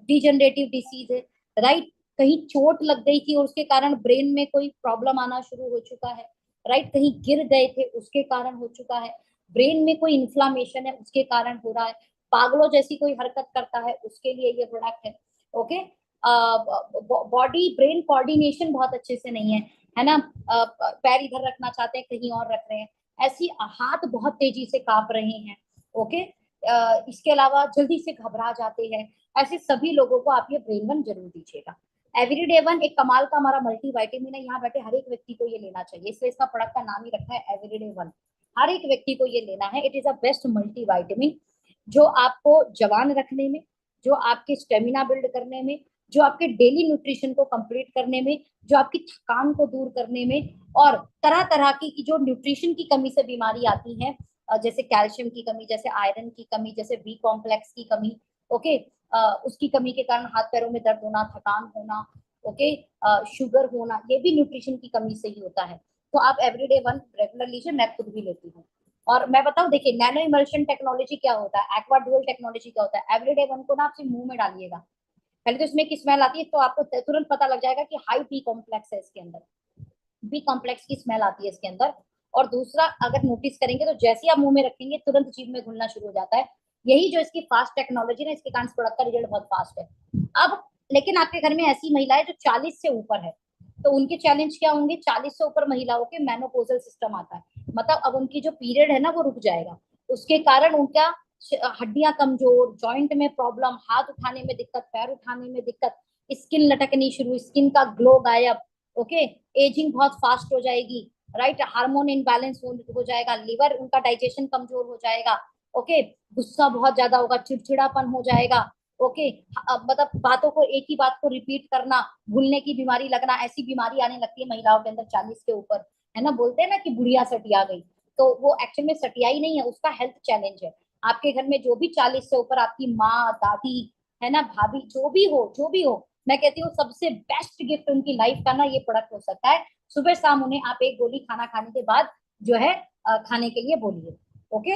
डिजेनरेटिव डिसीज है, राइट, कहीं चोट लग गई थी और उसके कारण ब्रेन में कोई प्रॉब्लम आना शुरू हो चुका है, राइट, कहीं गिर गए थे उसके कारण हो चुका है, ब्रेन में कोई इन्फ्लामेशन है उसके कारण हो रहा है, पागलों जैसी कोई हरकत करता है उसके लिए ये प्रोडक्ट है। ओके, बॉडी ब्रेन कोऑर्डिनेशन बहुत अच्छे से नहीं है ना, पैर इधर रखना चाहते हैं कहीं और रख रहे हैं, ऐसी हाथ बहुत तेजी से कांप रहे हैं। ओके, इसके अलावा जल्दी से घबरा जाते हैं, ऐसे सभी लोगों को आप ये ब्रेन वन जरूर दीजिएगा। एवरीडे वन एक कमाल का हमारा मल्टी वाइटामिन है, यहाँ बैठे हर एक व्यक्ति को ये लेना चाहिए, इसलिए इसका प्रोडक्ट का नाम ही रखा है एवरीडे वन। हर एक व्यक्ति को ये लेना है। It is a best multi vitamin, जो आपको जवान रखने में, जो आपके स्टेमिना बिल्ड करने में, जो आपके डेली न्यूट्रिशन को कंप्लीट करने में, जो आपकी थकान को दूर करने में, और तरह तरह की जो न्यूट्रिशन की कमी से बीमारी आती है, जैसे कैल्शियम की कमी, जैसे आयरन की कमी, जैसे बी कॉम्प्लेक्स की कमी, ओके, उसकी कमी के कारण हाथ पैरों में दर्द होना, थकान होना, ओके, शुगर होना, ये भी न्यूट्रिशन की कमी से ही होता है। तो आप एवरीडे वन रेगुलर लीजिए, मैं खुद भी लेती हूँ। और मैं बताऊं, देखिए, नैनो इमल्शन टेक्नोलॉजी क्या होता है, एक्वा ड्यूल टेक्नोलॉजी क्या होता है, एवरीडे वन को ना आप सिर्फ मुंह में डालिएगा, पहले तो इसमें की स्मेल आती है तो आपको तुरंत पता लग जाएगा कि हाई बी कॉम्प्लेक्स है इसके अंदर, बी कॉम्प्लेक्स की स्मेल आती है इसके अंदर। और दूसरा, अगर नोटिस करेंगे तो जैसे ही आप मुंह में रखेंगे तुरंत जीभ में घुलना शुरू हो जाता है, यही जो इसकी फास्ट टेक्नोलॉजी ना, इसके कारण प्रोडक्ट का रिजल्ट बहुत फास्ट है। अब लेकिन आपके घर में ऐसी महिलाएं जो 40 से ऊपर है, तो उनके चैलेंज क्या होंगे? 40 से ऊपर महिलाओं के मेनोपोजल सिस्टम आता है, मतलब अब उनकी जो पीरियड है ना वो रुक जाएगा, उसके कारण उनका हड्डियां कमजोर, जॉइंट में प्रॉब्लम, हाथ उठाने में दिक्कत, पैर उठाने में दिक्कत, स्किन लटकनी शुरू, स्किन का ग्लो गायब, ओके, एजिंग बहुत फास्ट हो जाएगी, राइट, हार्मोन इनबैलेंस हो जाएगा, लिवर उनका डाइजेशन कमजोर हो जाएगा, ओके, गुस्सा बहुत ज्यादा होगा, चिड़चिड़ापन हो जाएगा, ओके, मतलब बातों को, एक ही बात को रिपीट करना, भूलने की बीमारी लगना, ऐसी बीमारी आने लगती है महिलाओं के अंदर 40 के ऊपर, है ना, बोलते हैं ना कि बुढ़िया सटिया गई, तो वो एक्चुअल में सटियाई नहीं है, उसका हेल्थ चैलेंज है। आपके घर में जो भी 40 से ऊपर, आपकी माँ, दादी, है ना, भाभी, जो भी हो, मैं कहती हूँ सबसे बेस्ट गिफ्ट उनकी लाइफ का ना ये प्रोडक्ट हो सकता है। सुबह शाम उन्हें आप एक गोली खाना खाने के बाद जो है खाने के लिए बोलिए। ओके,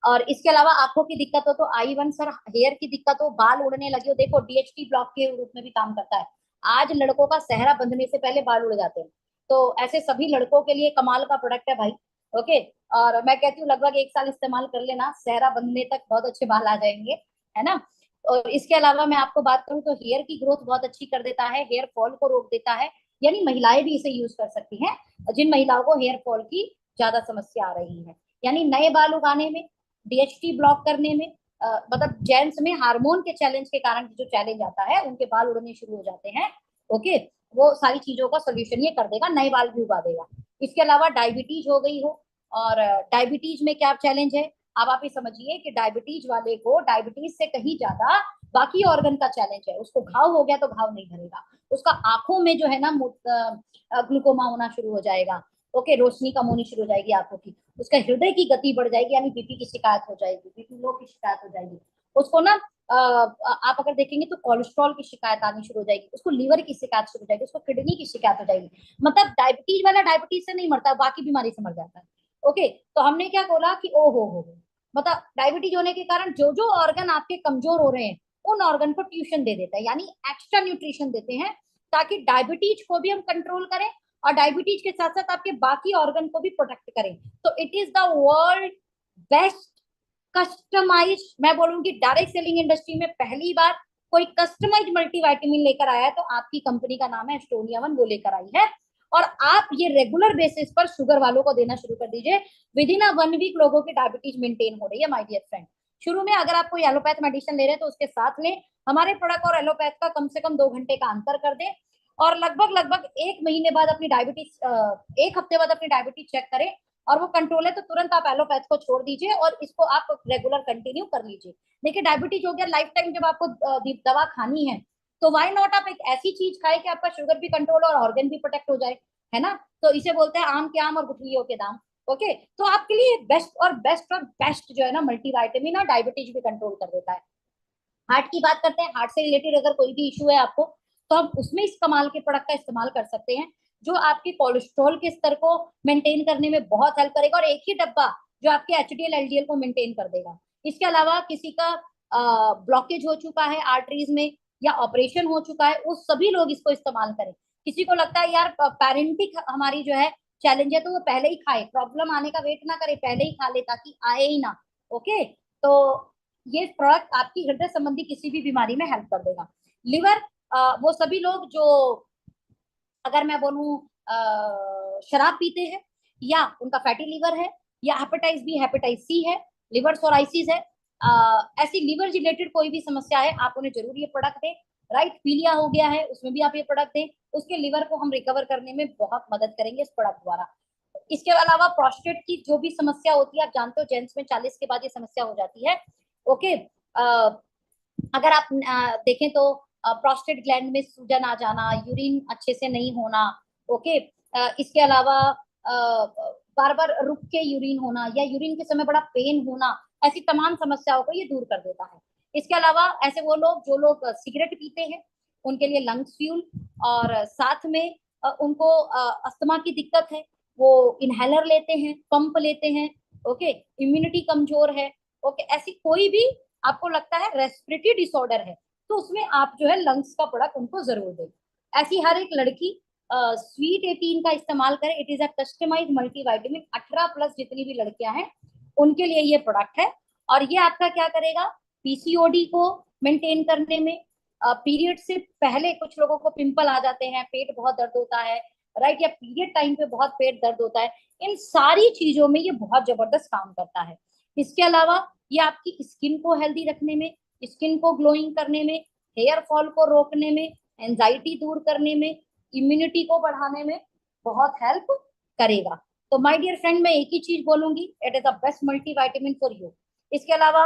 और इसके अलावा आंखों की दिक्कत हो तो आई वन सर, हेयर की दिक्कत हो, बाल उड़ने लगे हो, देखो डीएचटी ब्लॉक के रूप में भी काम करता है। आज लड़कों का सेहरा बंधने से पहले बाल उड़ जाते हैं, तो ऐसे सभी लड़कों के लिए कमाल का प्रोडक्ट है भाई। ओके, और मैं कहती हूँ लगभग 1 साल इस्तेमाल कर लेना, सेहरा बंधने तक बहुत अच्छे बाल आ जाएंगे, है ना। और इसके अलावा मैं आपको बात करूँ तो हेयर की ग्रोथ बहुत अच्छी कर देता है, हेयर फॉल को रोक देता है, यानी महिलाएं भी इसे यूज कर सकती हैं जिन महिलाओं को हेयर फॉल की ज्यादा समस्या आ रही है, यानी नए बाल उगाने में, डीएचटी ब्लॉक करने में, मतलब जेंट्स में हार्मोन के चैलेंज के कारण जो चैलेंज आता है, उनके बाल उड़ने शुरू हो जाते हैं, ओके, वो सारी चीजों का सोल्यूशन ये कर देगा, नए बाल भी उगा देगा। इसके अलावा डायबिटीज हो गई हो, और डायबिटीज में क्या चैलेंज है, अब आप ये समझिए कि डायबिटीज वाले को डायबिटीज से कहीं ज्यादा बाकी ऑर्गन का चैलेंज है, उसको घाव हो गया तो घाव नहीं भरेगा, उसका आंखों में जो है ना ग्लूकोमा होना शुरू हो जाएगा, ओके, रोशनी कम होनी शुरू हो जाएगी आंखों की, उसका हृदय की गति बढ़ जाएगी, यानी बीपी की शिकायत हो जाएगी, बीपी लो की शिकायत हो जाएगी, उसको ना आप अगर देखेंगे तो कोलेस्ट्रॉल की शिकायत आनी शुरू हो जाएगी, उसको लीवर की शिकायत शुरू हो जाएगी, उसको किडनी की शिकायत हो जाएगी। मतलब डायबिटीज वाला डायबिटीज से नहीं मरता, बाकी बीमारी से मर जाता है। ओके, तो हमने क्या बोला कि ओ हो, मतलब डायबिटीज होने के कारण जो जो ऑर्गन आपके कमजोर हो रहे हैं उन ऑर्गन को ट्यूशन दे देता है, यानी एक्स्ट्रा न्यूट्रिशन देते हैं, ताकि डायबिटीज को भी हम कंट्रोल करें और डायबिटीज के साथ साथ आपके बाकी ऑर्गन को भी प्रोटेक्ट करें। तो it is the world best customise, मैं बोलूंगी डायरेक्ट सेलिंग इंडस्ट्री में पहली बार कोई कस्टमाइज मल्टीविटामिन लेकर आया है तो आपकी कंपनी का नाम है एस्टोनिया वन, वो लेकर आई है। और आप ये रेगुलर बेसिस पर शुगर वालों को देना शुरू कर दीजिए। विद इन 1 वीक लोगों की डायबिटीज मेंटेन हो रही है माय डियर फ्रेंड। शुरू में अगर आप कोई एलोपैथ मेडिसिन ले रहे हैं तो उसके साथ लें, हमारे प्रोडक्ट और एलोपैथ का कम से कम 2 घंटे का अंतर कर दें, और लगभग लगभग 1 महीने बाद अपनी डायबिटीज 1 हफ्ते बाद अपनी डायबिटीज चेक करें और वो कंट्रोल है तो तुरंत आप एलोपैथ को छोड़ दीजिए और इसको आप रेगुलर कंटिन्यू कर लीजिए। देखिए डायबिटीज हो गया, लाइफ टाइम जब आपको दवा खानी है तो वाई नॉट आप एक ऐसी चीज खाए कि आपका शुगर भी कंट्रोल और ऑर्गन भी प्रोटेक्ट हो जाए, है ना। तो इसे बोलते हैं आम के आम और गुठलियों के दाम। ओके, तो आपके लिए बेस्ट जो है ना मल्टीविटामिन और डायबिटीज भी कंट्रोल कर देता है। हार्ट की बात करते हैं, हार्ट से रिलेटेड अगर कोई भी इशू है आपको तो हम उसमें इस कमाल के प्रोडक्ट का इस्तेमाल कर सकते हैं जो आपके कोलेस्ट्रॉल के स्तर को मेंटेन करने में बहुत हेल्प करेगा, और एक ही डब्बा जो आपके एचडीएल एलडीएल को मेंटेन कर देगा। इसके अलावा किसी का ब्लॉकेज हो चुका है आर्टरीज में या ऑपरेशन हो चुका है, वो सभी लोग इसको इस्तेमाल करें। किसी को लगता है यार पेरेंटिक हमारी जो है चैलेंज है तो वो पहले ही खाए, प्रॉब्लम आने का वेट ना करे, पहले ही खा ले ताकि आए ही ना। ओके, तो ये प्रोडक्ट आपकी हृदय संबंधी किसी भी बीमारी में हेल्प कर देगा। लिवर, वो सभी लोग जो अगर मैं बोलूं शराब पीते हैं या उनका फैटी लिवर है या हेपेटाइटिस बी हेपेटाइटिस सी है, लिवर सोराइसिस है, ऐसी लिवर रिलेटेड कोई भी समस्या है आप उन्हें जरूर ये प्रोडक्ट दें। राइट, पीलिया हो गया है उसमें भी आप ये प्रोडक्ट दें, उसके लिवर को हम रिकवर करने में बहुत मदद करेंगे इस प्रोडक्ट द्वारा। इसके अलावा प्रोस्टेट की जो भी समस्या होती है, आप जानते हो जेंट्स में 40 के बाद ये समस्या हो जाती है। ओके, अगर आप देखें तो प्रोस्टेट ग्लैंड में सूजन आ जाना, यूरिन अच्छे से नहीं होना। ओके, इसके अलावा बार बार रुक के यूरिन होना या यूरिन के समय बड़ा पेन होना, ऐसी तमाम समस्याओं को ये दूर कर देता है। इसके अलावा ऐसे वो लोग जो लोग सिगरेट पीते हैं उनके लिए लंग्स फ्यूल, और साथ में उनको अस्थमा की दिक्कत है वो इनहेलर लेते हैं, पंप लेते हैं। ओके, इम्यूनिटी कमजोर है, ओके, ऐसी कोई भी आपको लगता है रेस्पिरेटरी डिसऑर्डर है तो उसमें आप जो है लंग्स का प्रोडक्ट उनको जरूर दें। ऐसी हर एक लड़की स्वीट 18 का इस्तेमाल करें। It is a customise multivitamin, 18+ जितनी भी लड़कियां हैं उनके लिए ये प्रोडक्ट है। और ये आपका क्या करेगा, पीसीओडी को मेंटेन करने में, पीरियड से पहले कुछ लोगों को पिंपल आ जाते हैं, पेट बहुत दर्द होता है, राइट, या पीरियड टाइम पे बहुत पेट दर्द होता है, इन सारी चीजों में ये बहुत जबरदस्त काम करता है। इसके अलावा ये आपकी स्किन को हेल्दी रखने में, स्किन को ग्लोइंग करने में, हेयर फॉल को रोकने में, एंजाइटी दूर करने में, इम्यूनिटी को बढ़ाने में बहुत हेल्प करेगा। तो माय डियर फ्रेंड, मैं एक ही चीज बोलूंगी, it is the best multivitamin for you. इसके अलावा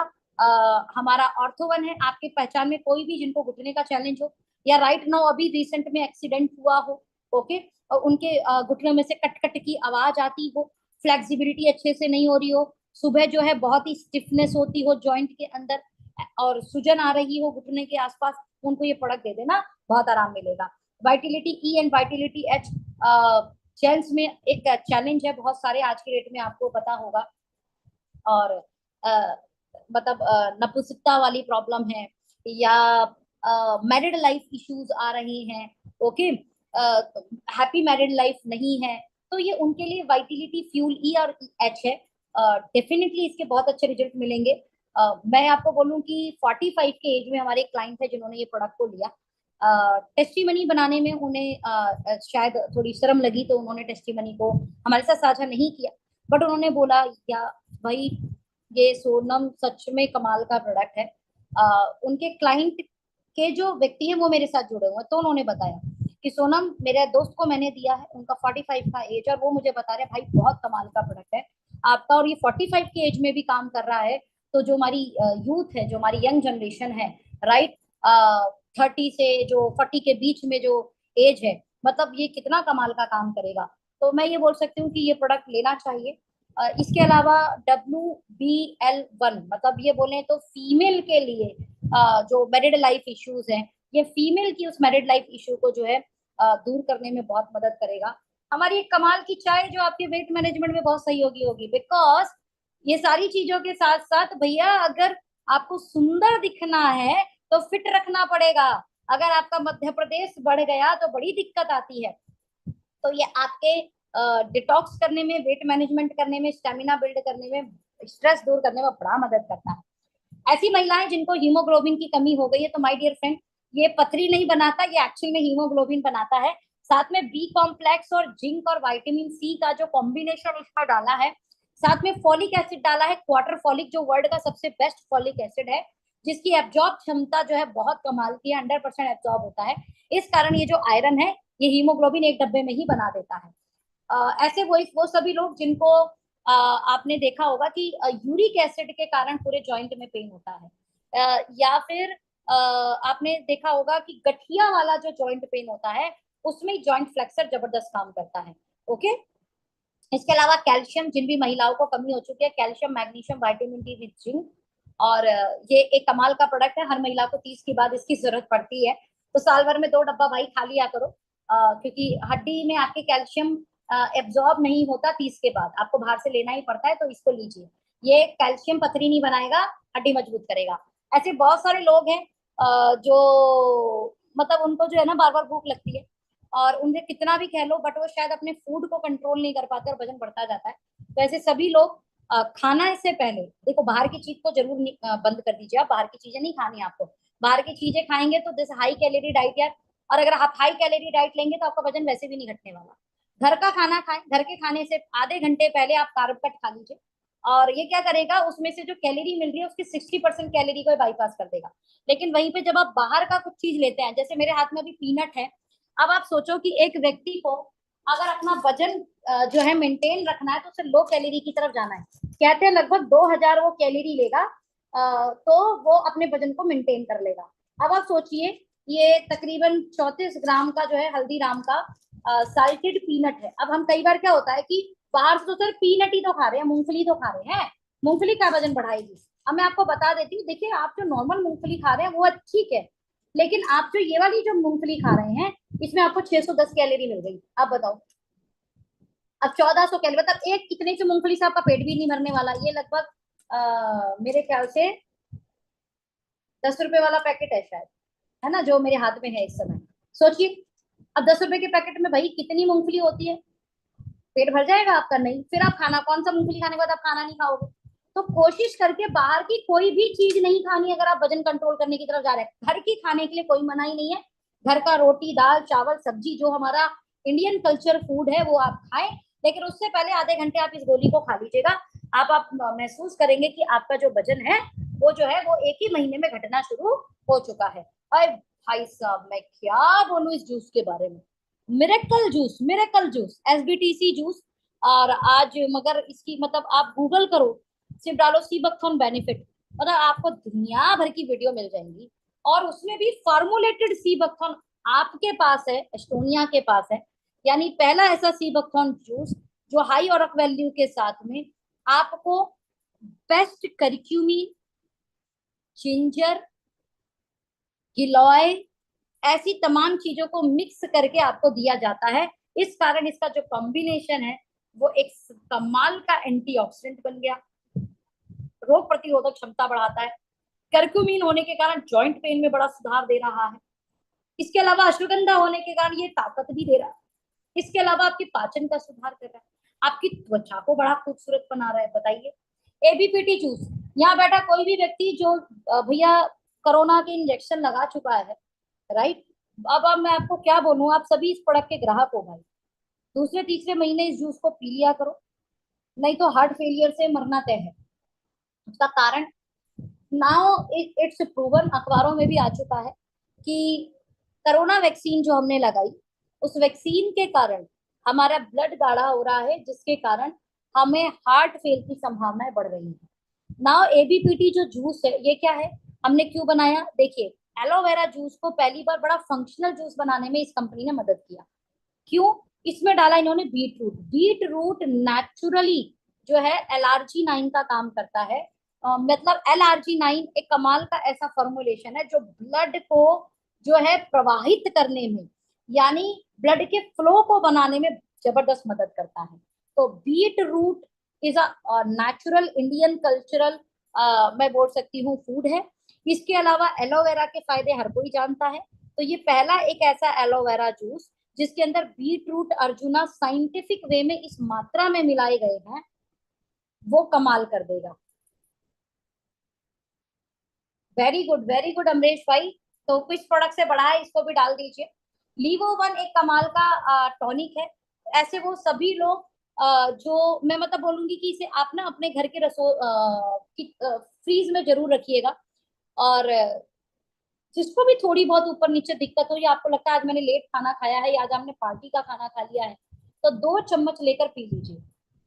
हमारा ऑर्थोवन है, आपके पहचान में कोई भी जिनको घुटने का चैलेंज हो या राइट नाउ अभी रिसेंट में एक्सीडेंट हुआ हो, ओके, और उनके घुटनों में से कट कट की आवाज आती हो, फ्लेक्सिबिलिटी अच्छे से नहीं हो रही हो, सुबह जो है बहुत ही स्टिफनेस होती हो जॉइंट के अंदर और सूजन आ रही हो घुटने के आसपास, उनको ये प्रोडक्ट दे देना, बहुत आराम मिलेगा। Vitality E and vitality H, gents में एक चैलेंज है बहुत सारे आज के डेट में, आपको पता होगा, और मतलब नपुंसकता वाली प्रॉब्लम है या मैरिड लाइफ इश्यूज आ रहे हैं, ओके, हैप्पी मैरिड लाइफ नहीं है, तो ये उनके लिए वाइटिलिटी फ्यूल ई और एच है। डेफिनेटली इसके बहुत अच्छे रिजल्ट मिलेंगे। मैं आपको बोलूं कि 45 के एज में हमारे एक क्लाइंट है जिन्होंने ये प्रोडक्ट को लिया। टेस्टिमनी बनाने में उन्हें शायद थोड़ी शर्म लगी तो उन्होंने टेस्टिमनी को हमारे साथ साझा नहीं किया, बट उन्होंने बोला या भाई ये सोनम सच में कमाल का प्रोडक्ट है। उनके क्लाइंट के जो व्यक्ति हैं वो मेरे साथ जुड़े हुए हैं, तो उन्होंने बताया कि सोनम मेरे दोस्त को मैंने दिया है, उनका 45 का एज, और वो मुझे बता रहे हैं भाई बहुत कमाल का प्रोडक्ट है आपका, और ये 45 के एज में भी काम कर रहा है। तो जो हमारी यूथ है, जो हमारी यंग जनरेशन है, राइट, 30 से जो 40 के बीच में जो एज है, मतलब ये कितना कमाल का काम करेगा। तो मैं ये बोल सकती हूँ कि ये प्रोडक्ट लेना चाहिए। इसके अलावा WBL1, मतलब ये बोले तो फीमेल के लिए जो मैरिड लाइफ इश्यूज हैं, ये फीमेल की उस मैरिड लाइफ इश्यू को जो है दूर करने में बहुत मदद करेगा। हमारी एक कमाल की चाय जो आपके वेट मैनेजमेंट में बहुत सहयोगी होगी, बिकॉज ये सारी चीजों के साथ साथ भैया अगर आपको सुंदर दिखना है तो फिट रखना पड़ेगा। अगर आपका मध्य प्रदेश बढ़ गया तो बड़ी दिक्कत आती है। तो ये आपके डिटॉक्स करने में, वेट मैनेजमेंट करने में, स्टेमिना बिल्ड करने में स्ट्रेस दूर करने में बड़ा मदद करता है। ऐसी महिलाएं जिनको हीमोग्लोबिन की कमी हो गई है, तो माय डियर फ्रेंड, ये पथरी नहीं बनाता, ये एक्चुअल में हीमोग्लोबिन बनाता है। साथ में बी कॉम्प्लेक्स और जिंक और विटामिन सी का जो कॉम्बिनेशन उसका डाला है, साथ में फॉलिक एसिड डाला है, क्वार्टर फॉलिक, जो वर्ल्ड का सबसे बेस्ट फॉलिक एसिड है, जिसकी एब्जॉर्ब क्षमता जो है बहुत कमाल की है, 100% एब्जॉर्ब होता है। इस कारण ये जो आयरन है ये हीमोग्लोबिन एक डब्बे में ही बना देता है। ऐसे वो सभी लोग जिनको आपने देखा होगा कि यूरिक एसिड के कारण पूरे जॉइंट में पेन होता है, या फिर आपने देखा होगा कि गठिया वाला जो जॉइंट पेन होता है उसमें जॉइंट फ्लेक्सर जबरदस्त काम करता है। ओके। इसके अलावा कैल्शियम, जिन भी महिलाओं को कमी हो चुकी है, calcium, magnesium, vitamin D with zinc, और ये एक कमाल का प्रोडक्ट है। हर महिला को 30 के बाद इसकी जरूरत पड़ती है, तो साल भर में 2 डब्बा भाई खा लिया करो, क्योंकि हड्डी में आपके कैल्शियम एब्जॉर्ब नहीं होता 30 के बाद, आपको बाहर से लेना ही पड़ता है, तो इसको लीजिए। ये कैल्शियम पथरी नहीं बनाएगा, हड्डी मजबूत करेगा। ऐसे बहुत सारे लोग हैं जो मतलब उनको जो है ना बार बार भूख लगती है, और उन्हें कितना भी कह लो बट वो शायद अपने फूड को कंट्रोल नहीं कर पाते और वजन बढ़ता जाता है। तो ऐसे सभी लोग खाना इससे पहले देखो, बाहर की चीज को जरूर बंद कर दीजिए। आप बाहर की चीजें नहीं खानी आपको। बाहर की चीजें खाएंगे तो जैसे हाई कैलोरी डाइट यार, और अगर आप हाई कैलोरी डाइट लेंगे तो आपका वजन वैसे भी नहीं घटने वाला। घर का खाना खाएं, घर के खाने से आधे घंटे पहले आप कार्ब कट खा लीजिए, और ये क्या करेगा, उसमें से जो कैलोरी मिल रही है उसकी 60% कैलोरी को बाईपास कर देगा। लेकिन वहीं पे जब आप बाहर का कुछ चीज लेते हैं, जैसे मेरे हाथ में अभी पीनट है, अब आप सोचो कि एक व्यक्ति को अगर अपना वजन जो है मेंटेन रखना है तो उसे लो कैलोरी की तरफ जाना है। कहते हैं लगभग 2000 वो कैलोरी लेगा, तो वो अपने वजन को मेंटेन कर लेगा। अब आप सोचिए, ये तकरीबन 34 ग्राम का जो है हल्दीराम का साल्टेड पीनट है। अब हम कई बार क्या होता है कि बाहर से तो सर पीनट ही तो खा रहे हैं, मूंगफली तो खा रहे हैं, मूंगफली का वजन बढ़ाएगी। अब मैं आपको बता देती हूँ, देखिए आप जो नॉर्मल मूंगफली खा रहे हैं वो ठीक है, लेकिन आप जो ये वाली जो मूंगफली खा रहे हैं इसमें आपको 610 कैलोरी मिल गई। आप बताओ, अब 1400 कैलोरी, मतलब एक कितने से मूंगफली से आपका पेट भी नहीं भरने वाला। ये लगभग मेरे ख्याल से 10 रुपए वाला पैकेट है शायद, है ना, जो मेरे हाथ में है इस समय। सोचिए, अब 10 रुपए के पैकेट में भाई कितनी मूंगफली होती है, पेट भर जाएगा आपका? नहीं। फिर आप खाना कौन सा, मूंगफली खाने के बाद आप खाना नहीं खाओगे। तो कोशिश करके बाहर की कोई भी चीज नहीं खानी अगर आप वजन कंट्रोल करने की तरफ जा रहे हैं। घर की खाने के लिए कोई मनाही नहीं है। घर का रोटी दाल चावल सब्जी जो हमारा इंडियन कल्चर फूड है वो आप खाएं, लेकिन उससे पहले आधे घंटे आप इस गोली को खा लीजिएगा। आप महसूस करेंगे कि आपका जो वजन है वो जो है वो एक ही महीने में घटना शुरू हो चुका है। अरे भाई साहब, मैं क्या बोलूं इस जूस के बारे में। Miracle juice, miracle juice, SBTC juice. और आज मगर इसकी मतलब आप गूगल करो, सिर्फ डालो सीबकथॉर्न बेनिफिट, मतलब आपको दुनिया भर की वीडियो मिल जाएंगी। और उसमें भी फार्मूलेटेड सीबकथॉर्न आपके पास है, एस्टोनिया के पास है। यानी पहला ऐसा सीबकथॉर्न जूस जो हाई ऑरक वैल्यू के साथ में आपको बेस्ट करक्यूमिन, जिंजर, गिलॉय, ऐसी तमाम चीजों को मिक्स करके आपको दिया जाता है। इस कारण इसका जो कॉम्बिनेशन है वो एक कमाल का एंटीऑक्सीडेंट बन गया, रोग प्रतिरोधक क्षमता बढ़ाता है, कर्क्यूमिन होने के कारण जॉइंट पेन में बड़ा सुधार दे रहा है। इसके अलावा अश्वगंधा होने के कारण ये ताकत भी दे रहा है। इसके अलावा आपकी पाचन का सुधार कर रहा है, आपकी त्वचा को बड़ा खूबसूरत बना रहा है। बताइए, एबीपीटी जूस, यहाँ बैठा कोई भी व्यक्ति जो भैया कोरोना के इंजेक्शन लगा चुका है, राइट, अब मैं आपको क्या बोलूं, आप सभी इस प्रोडक्ट के ग्राहक हो भाई। दूसरे तीसरे महीने इस जूस को पी लिया करो, नहीं तो हार्ट फेलियर से मरना तय है। उसका कारण नाउ इट्स प्रूवन, अखबारों में भी आ चुका है कि कोरोना वैक्सीन जो हमने लगाई उस वैक्सीन के कारण हमारा ब्लड गाढ़ा हो रहा है, जिसके कारण हमें हार्ट फेल की संभावनाएं बढ़ रही है। नाउ एबीपीटी जो जूस है ये क्या है, हमने क्यों बनाया, देखिए एलोवेरा जूस को पहली बार बड़ा फंक्शनल जूस बनाने में इस कंपनी ने मदद किया। क्यों? इसमें डाला इन्होंने beetroot. Beetroot naturally जो है LRG9 का काम करता है। मतलब LRG9 एक कमाल का ऐसा फॉर्मुलेशन है जो ब्लड को जो है प्रवाहित करने में, यानी ब्लड के फ्लो को बनाने में जबरदस्त मदद करता है। तो beetroot is a natural Indian cultural, मैं बोल सकती हूँ, फूड है। इसके अलावा एलोवेरा के फायदे हर कोई जानता है। तो ये पहला एक ऐसा एलोवेरा जूस जिसके अंदर beetroot Arjuna scientific way में इस मात्रा में मिलाए गए हैं वो कमाल कर देगा। वेरी गुड अमरीश भाई। तो किस प्रोडक्ट से बढ़ा है, इसको भी डाल दीजिए। लीवो वन एक कमाल का टॉनिक है। ऐसे वो सभी लोग जो मैं मतलब बोलूंगी कि इसे आप ना अपने घर के रसो की फ्रीज में जरूर रखिएगा। और जिसको भी थोड़ी बहुत ऊपर नीचे दिक्कत हो, या आपको लगता है आज मैंने लेट खाना खाया है या आज हमने पार्टी का खाना खा लिया है, तो 2 चम्मच लेकर पी लीजिए।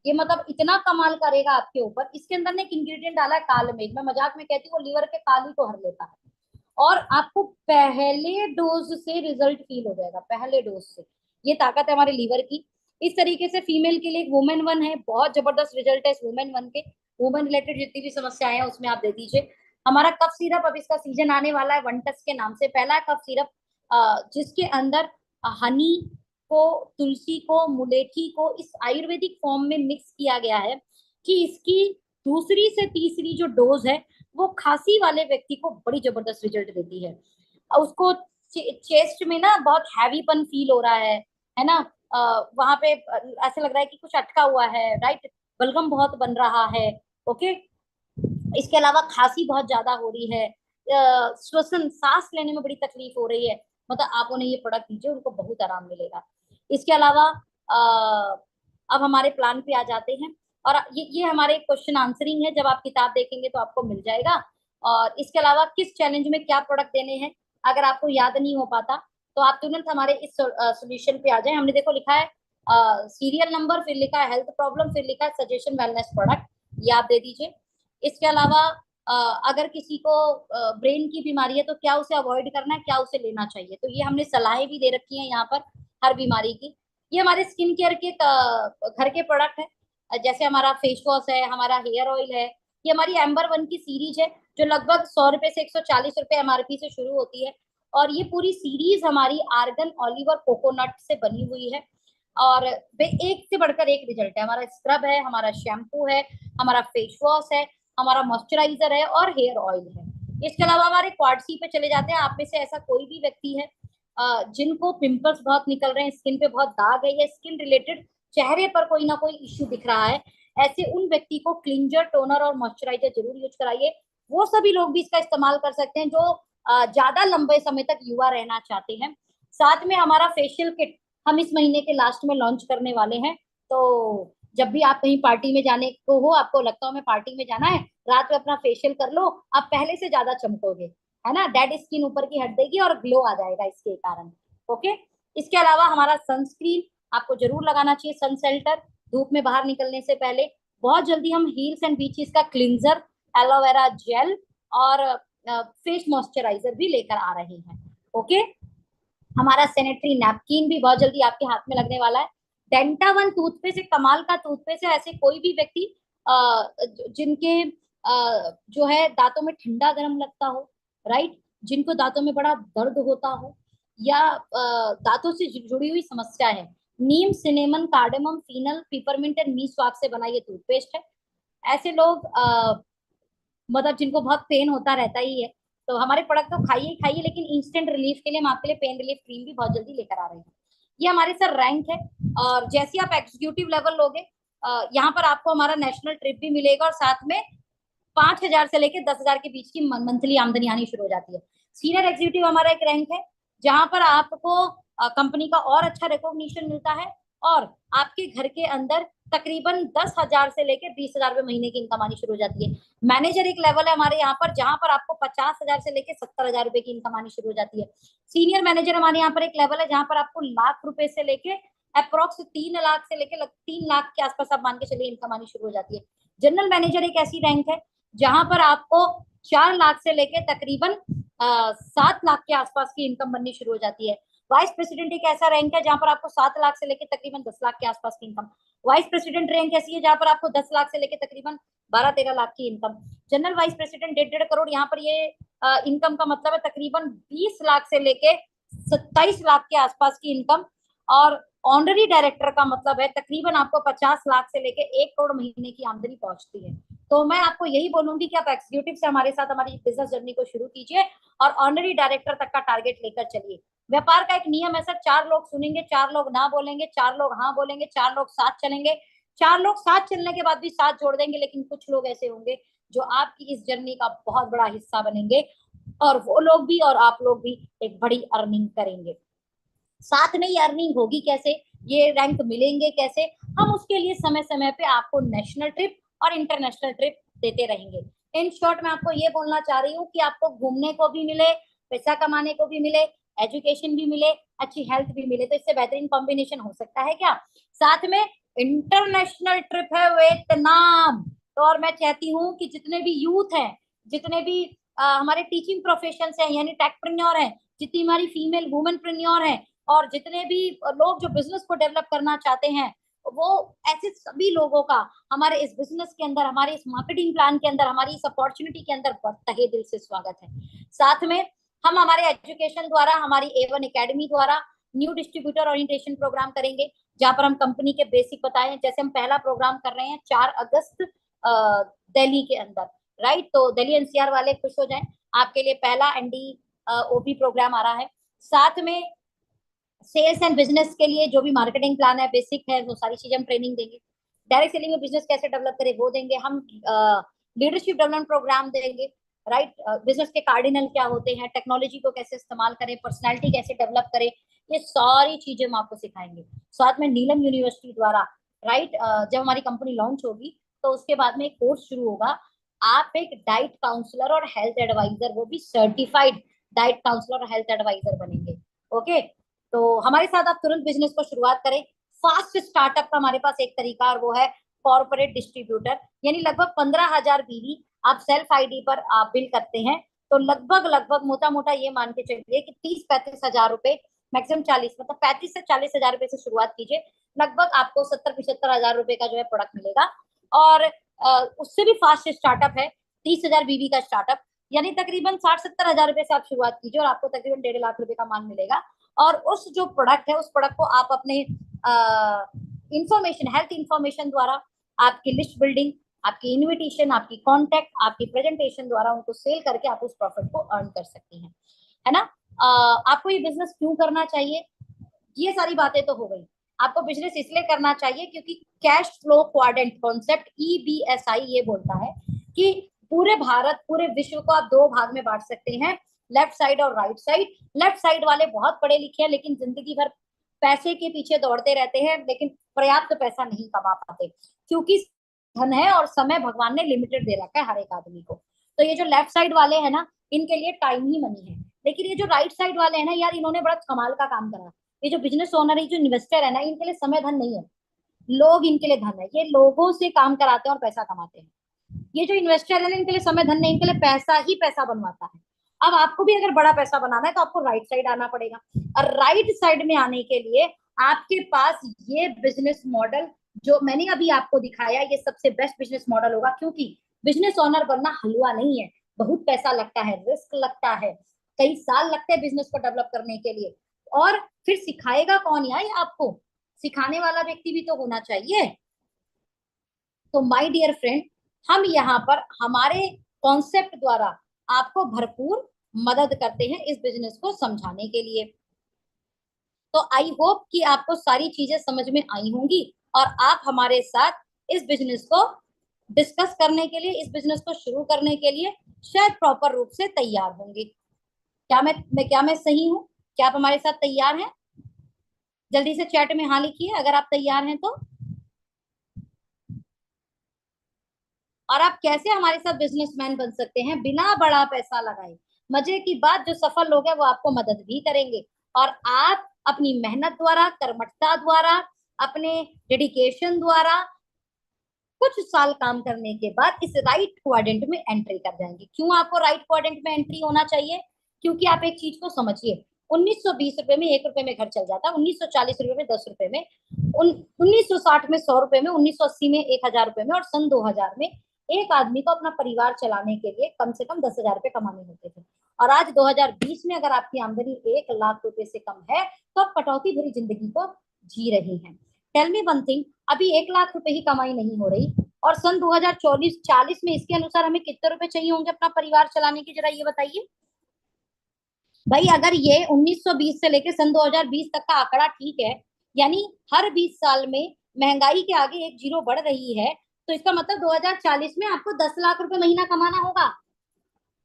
ये मतलब इतना कमाल करेगा आपके ऊपर। इसके अंदर ने एक इंग्रेडिएंट डाला है काल मिर्च, मैं मजाक में कहती हूँ वो लीवर के काली को हर लेता है। और आपको पहले डोज से रिजल्ट फील हो जाएगा, पहले डोज से। ये ताकत है हमारे लीवर की। इस तरीके से फीमेल के लिए एक वुमेन वन है, बहुत जबरदस्त रिजल्ट है इस वुमेन वन के। वुमेन रिलेटेड जितनी भी समस्याएं हैं उसमें आप दे दीजिए। हमारा कफ सिरप, अब इसका सीजन आने वाला है, वन टच के नाम से पहला कफ सिरप, जिसके अंदर हनी को, तुलसी को, मुलेठी को इस आयुर्वेदिक फॉर्म में मिक्स किया गया है कि इसकी दूसरी से तीसरी जो डोज है वो खांसी वाले व्यक्ति को बड़ी जबरदस्त रिजल्ट देती है। उसको चेस्ट में ना बहुत हैवीपन फील हो रहा है ना, वहां पे ऐसे लग रहा है कि कुछ अटका हुआ है, राइट, बलगम बहुत बन रहा है। ओके। इसके अलावा खांसी बहुत ज्यादा हो रही है, श्वसन सांस लेने में बड़ी तकलीफ हो रही है, मतलब आप उन्हें ये प्रोडक्ट दीजिए, उनको बहुत आराम मिलेगा। इसके अलावा अब हमारे प्लान पे आ जाते हैं। और ये हमारे क्वेश्चन आंसरिंग है, जब आप किताब देखेंगे तो आपको मिल जाएगा। और इसके अलावा किस चैलेंज में क्या प्रोडक्ट देने हैं, अगर आपको याद नहीं हो पाता तो आप तुरंत हमारे इस सोल्यूशन पे आ जाए। हमने देखो लिखा है सीरियल नंबर, फिर लिखा है हेल्थ प्रॉब्लम, फिर लिखा है सजेशन वेलनेस प्रोडक्ट, ये आप दे दीजिए। इसके अलावा अगर किसी को ब्रेन की बीमारी है तो क्या उसे अवॉइड करना है, क्या उसे लेना चाहिए, तो ये हमने सलाहें भी दे रखी हैं यहाँ पर हर बीमारी की। ये हमारे स्किन केयर के घर के प्रोडक्ट है, जैसे हमारा फेस वॉश है, हमारा हेयर ऑयल है। ये हमारी एम्बर वन की सीरीज है जो लगभग 100 रुपए से 140 रुपए एमआरपी से शुरू होती है। और ये पूरी सीरीज हमारी आर्गन, ऑलिव और कोकोनट से बनी हुई है। और एक से बढ़कर एक रिजल्ट है। हमारा स्क्रब है, हमारा शैम्पू है, हमारा फेस वॉश है, हमारा मॉइस्चराइजर है और हेयर ऑयल है। इसके अलावा हमारे क्वार्टसी पे चले जाते हैं। आप में से ऐसा कोई भी व्यक्ति है जिनको पिंपल्स बहुत निकल रहे हैं, स्किन पे बहुत दाग है, या स्किन रिलेटेड चेहरे पर कोई ना कोई इश्यू दिख रहा है, ऐसे उन व्यक्ति को क्लिंजर, टोनर और मॉइस्चराइजर जरूर यूज कराइए। वो सभी लोग भी इसका इस्तेमाल कर सकते हैं जो ज्यादा लंबे समय तक युवा रहना चाहते हैं। साथ में हमारा फेशियल किट हम इस महीने के लास्ट में लॉन्च करने वाले हैं। तो जब भी आप कहीं पार्टी में जाने को हो, आपको लगता हो मैं पार्टी में जाना है, रात में अपना फेशियल कर लो, आप पहले से ज्यादा चमकोगे, है ना, डेड स्किन ऊपर की हट देगी और ग्लो आ जाएगा इसके कारण। ओके। इसके अलावा हमारा सनस्क्रीन आपको जरूर लगाना चाहिए, सन शेल्टर, धूप में बाहर निकलने से पहले। बहुत जल्दी हम हील्स एंड बीचेस का क्लिंजर, एलोवेरा जेल और फेस मॉइस्चराइजर भी लेकर आ रहे हैं। ओके। हमारा सैनिटरी नैपकिन भी बहुत जल्दी आपके हाथ में लगने वाला है। डेंटा वन टूथपेस्ट एक कमाल का टूथपेस्ट है। ऐसे कोई भी व्यक्ति जिनके जो है दांतों में ठंडा गर्म लगता हो, राइट, जिनको दांतों में बड़ा दर्द होता हो, या दांतों से जुड़ी हुई समस्या है, नीम, सिनेमन, कार्डेमम, फीनल, पिपरमिंट एंड मीसवाक से बना ये टूथपेस्ट है। ऐसे लोग मतलब जिनको बहुत पेन होता रहता ही है, तो हमारे प्रोडक्ट तो खाइए ही खाइए, लेकिन इंस्टेंट रिलीफ के लिए हम आपके लिए पेन रिलीफ क्रीम भी बहुत जल्दी लेकर आ रहे हैं। ये हमारे सर रैंक है। और जैसे आप एग्जीक्यूटिव लेवल लोगे, यहाँ पर आपको हमारा नेशनल ट्रिप भी मिलेगा, और साथ में 5,000 से लेकर 10,000 के बीच की मंथली आमदनी आनी शुरू हो जाती है। सीनियर एग्जीक्यूटिव हमारा एक रैंक है जहां पर आपको कंपनी का और अच्छा रिकॉग्निशन मिलता है, और आपके घर के अंदर तकरीबन 10,000 से लेकर 20,000 रुपए महीने की इनकम आनी शुरू हो जाती है। मैनेजर एक लेवल है हमारे यहाँ पर जहां पर आपको 50,000 से लेकर 70,000 रुपए की इनकम आनी शुरू हो जाती है। सीनियर मैनेजर हमारे यहाँ पर एक लेवल है जहां पर आपको लाख रुपए से लेके अप्रोक्स 3 लाख से लेकर 3 लाख के आसपास आप मान के चलिए इनकम आनी शुरू हो जाती है। जनरल मैनेजर एक ऐसी रैंक है जहां पर आपको 4 लाख से लेके तकरीबन 7 लाख के आसपास की इनकम बननी शुरू हो जाती है। वाइस प्रेसिडेंट एक ऐसा रैंक है जहां पर आपको 7 लाख से लेके तकरीबन 10 लाख के आसपास की इनकम। वाइस प्रेसिडेंट रैंक ऐसी है जहां पर आपको 10 लाख से लेके तकरीबन 12-13 लाख की income. General vice president 1.5-1.5 crore, यहाँ पर ये इनकम का मतलब है तकरीबन 20 लाख से लेके 27 लाख के आसपास की इनकम। और ऑनररी डायरेक्टर का मतलब है तकरीबन आपको 50 लाख से लेके 1 करोड़ महीने की आमदनी पहुंचती है। तो मैं आपको यही बोलूंगी कि आप एग्जीक्यूटिव से हमारे साथ हमारी बिजनेस जर्नी को शुरू कीजिए और ऑनररी डायरेक्टर तक का टारगेट लेकर चलिए। व्यापार का एक नियम है सर, 4 लोग सुनेंगे, 4 लोग ना बोलेंगे, 4 लोग हाँ बोलेंगे, 4 लोग साथ चलेंगे, चार लोग साथ चलने के बाद भी साथ जोड़ देंगे, लेकिन कुछ लोग ऐसे होंगे जो आपकी इस जर्नी का बहुत बड़ा हिस्सा बनेंगे, और वो लोग भी और आप लोग भी एक बड़ी अर्निंग करेंगे। साथ में ये अर्निंग होगी कैसे, ये रैंक मिलेंगे कैसे, हम उसके लिए समय समय पे आपको नेशनल ट्रिप और इंटरनेशनल ट्रिप देते रहेंगे। इन शॉर्ट मैं आपको ये बोलना चाह रही हूँ कि आपको घूमने को भी मिले, पैसा कमाने को भी मिले, एजुकेशन भी मिले, अच्छी हेल्थ भी मिले, तो इससे बेहतरीन कॉम्बिनेशन हो सकता है क्या? साथ में इंटरनेशनल ट्रिप है वियतनाम। तो और मैं चाहती हूँ कि जितने भी यूथ हैं, जितने भी हमारे टीचिंग प्रोफेशन हैं यानी टेकप्रेन्योर हैं, जितनी हमारी फीमेल वुमेनप्रेन्योर हैं, और जितने भी लोग जो बिजनेस को डेवलप करना चाहते हैं, वो ऐसे सभी लोगों का हमारे इस बिजनेस के अंदर, हमारे इस मार्केटिंग प्लान के अंदर, हमारी इस अपॉर्चुनिटी के अंदर तहे दिल से स्वागत है। साथ में हम हमारे एजुकेशन द्वारा, हमारी A1 एकेडमी द्वारा न्यू डिस्ट्रीब्यूटर ओरिएंटेशन प्रोग्राम करेंगे, जहां पर हम कंपनी के बेसिक बताएं। जैसे हम पहला प्रोग्राम कर रहे हैं 4 अगस्त दिल्ली के अंदर, राइट? तो दिल्ली एनसीआर वाले खुश हो जाएं, आपके लिए पहला एनडी ओपी प्रोग्राम आ रहा है। साथ में सेल्स एंड बिजनेस के लिए जो भी मार्केटिंग प्लान है, बेसिक है, वो सारी चीजें हम ट्रेनिंग देंगे। डायरेक्ट सेलिंग में बिजनेस कैसे डेवलप करें वो देंगे हम। लीडरशिप डेवलपमेंट प्रोग्राम देंगे, राइट? बिजनेस के कार्डिनल क्या होते हैं, टेक्नोलॉजी को कैसे इस्तेमाल करें, पर्सनैलिटी कैसे डेवलप करें, ये सारी चीजें हम आपको सिखाएंगे। साथ में नीलम यूनिवर्सिटी द्वारा, राइट, जब हमारी कंपनी लॉन्च होगी तो उसके बाद में एक कोर्स शुरू होगा। आप एक डाइट काउंसलर और हेल्थ एडवाइजर, वो भी सर्टिफाइड डाइट काउंसलर और हेल्थ एडवाइजर बनेंगे। ओके, तो हमारे साथ आप तुरंत बिजनेस को शुरुआत करें। फास्ट स्टार्टअप का हमारे पास एक तरीका, और वो है कॉर्पोरेट डिस्ट्रीब्यूटर, यानी लगभग 15,000 बीवी आप सेल्फ आईडी पर आप बिल करते हैं, तो लगभग लगभग मोटा मोटा ये मान के चलिए कि 30-35 हजार रुपए, मैक्सिमम 40, मतलब 35 से 40 हजार रुपए से शुरुआत कीजिए, लगभग आपको 70-75 हजार रुपए का जो है प्रोडक्ट मिलेगा। और उससे भी फास्ट स्टार्टअप है 30,000 बीवी का स्टार्टअप, यानी तकरीबन 60-70 हजार रुपए से आप शुरुआत कीजिए और आपको तकरीबन 1.5 लाख रुपए का माल मिलेगा। और उस जो प्रोडक्ट है, उस प्रोडक्ट को आप अपने इंफॉर्मेशन, हेल्थ इंफॉर्मेशन द्वारा, आपकी लिस्ट बिल्डिंग, आपकी इन्विटेशन, आपकी कॉन्टेक्ट, आपकी प्रेजेंटेशन द्वारा उनको सेल करके आप उस प्रॉफिट को अर्न कर सकती हैं, है ना? आपको ये बिजनेस क्यों करना चाहिए, ये सारी बातें तो हो गई। आपको बिजनेस इसलिए करना चाहिए क्योंकि cash flow quadrant concept EBSI ये बोलता है कि पूरे भारत, पूरे विश्व को आप दो भाग में बांट सकते हैं, लेफ्ट साइड और राइट साइड। लेफ्ट साइड वाले बहुत पढ़े लिखे हैं, लेकिन जिंदगी भर पैसे के पीछे दौड़ते रहते हैं, लेकिन पर्याप्त पैसा नहीं कमा पाते, क्योंकि धन है और समय भगवान ने लिमिटेड दे रखा है हर एक आदमी को। तो ये जो लेफ्ट साइड वाले हैं ना, इनके लिए टाइम ही मनी है। लेकिन ये जो राइट साइड वाले हैं ना यार, इन्होंने बड़ा कमाल का काम करा। ये जो बिजनेस ओनर है, जो इन्वेस्टर है ना, इनके लिए समय धन नहीं है, लोग इनके लिए धन है। ये लोगों से काम कराते हैं और पैसा कमाते हैं। ये जो इन्वेस्टर है ना, इनके लिए समय धन नहीं, इनके लिए पैसा ही पैसा बनवाता है। अब आपको भी अगर बड़ा पैसा बनाना है तो आपको राइट साइड आना पड़ेगा, और राइट साइड में आने के लिए आपके पास ये बिजनेस मॉडल जो मैंने अभी आपको दिखाया, ये सबसे बेस्ट बिजनेस मॉडल होगा। क्योंकि बिजनेस ओनर बनना हलवा नहीं है, बहुत पैसा लगता है, रिस्क लगता है, कई साल लगते हैं बिजनेस को डेवलप करने के लिए। और फिर सिखाएगा कौन यार? आपको सिखाने वाला व्यक्ति भी तो होना चाहिए। तो माय डियर फ्रेंड, हम यहाँ पर हमारे कॉन्सेप्ट द्वारा आपको भरपूर मदद करते हैं इस बिजनेस को समझाने के लिए। तो आई होप कि आपको सारी चीजें समझ में आई होंगी और आप हमारे साथ इस बिजनेस को डिस्कस करने के लिए, इस बिजनेस को शुरू करने के लिए शायद प्रॉपर रूप से तैयार होंगे। क्या मैं सही हूँ? क्या आप हमारे साथ तैयार हैं? जल्दी से चैट में हाँ लिखिए अगर आप तैयार हैं तो। और आप कैसे हमारे साथ बिजनेसमैन बन सकते हैं बिना बड़ा पैसा लगाए। मजे की बात, जो सफल लोग हैं वो आपको मदद भी करेंगे, और आप अपनी मेहनत द्वारा, कर्मठता द्वारा, अपने डेडिकेशन द्वारा कुछ साल काम करने के बाद इस राइट क्वाड्रेंट में एंट्री कर जाएंगे। क्यों आपको राइट क्वाड्रेंट में एंट्री होना चाहिए? क्योंकि आप एक चीज को समझिए, 1920 रुपए में 1 रुपए में घर चल जाता, 1940 रुपए में 10 रुपए में, 1960 में 100 रुपए में, 1980 में 1,000 रुपए में, और सन 2000 में एक आदमी को अपना परिवार चलाने के लिए कम से कम 10,000 रुपए कमाने होते थे। और आज 2020 में अगर आपकी आमदनी 1 लाख रुपए से कम है तो आप कटौती भरी जिंदगी को जी रही हैं। टेल मी वन थिंग, अभी 1 लाख रुपए ही कमाई नहीं हो रही, और सन 2040 में इसके अनुसार हमें कितने रुपए चाहिए होंगे अपना परिवार चलाने की, जरा ये बताइए भाई। अगर ये 1920 से लेकर सन 2020 तक का आंकड़ा ठीक है, यानी हर 20 साल में महंगाई के आगे एक जीरो बढ़ रही है, तो इसका मतलब 2040 में आपको 10 लाख रुपए महीना कमाना होगा।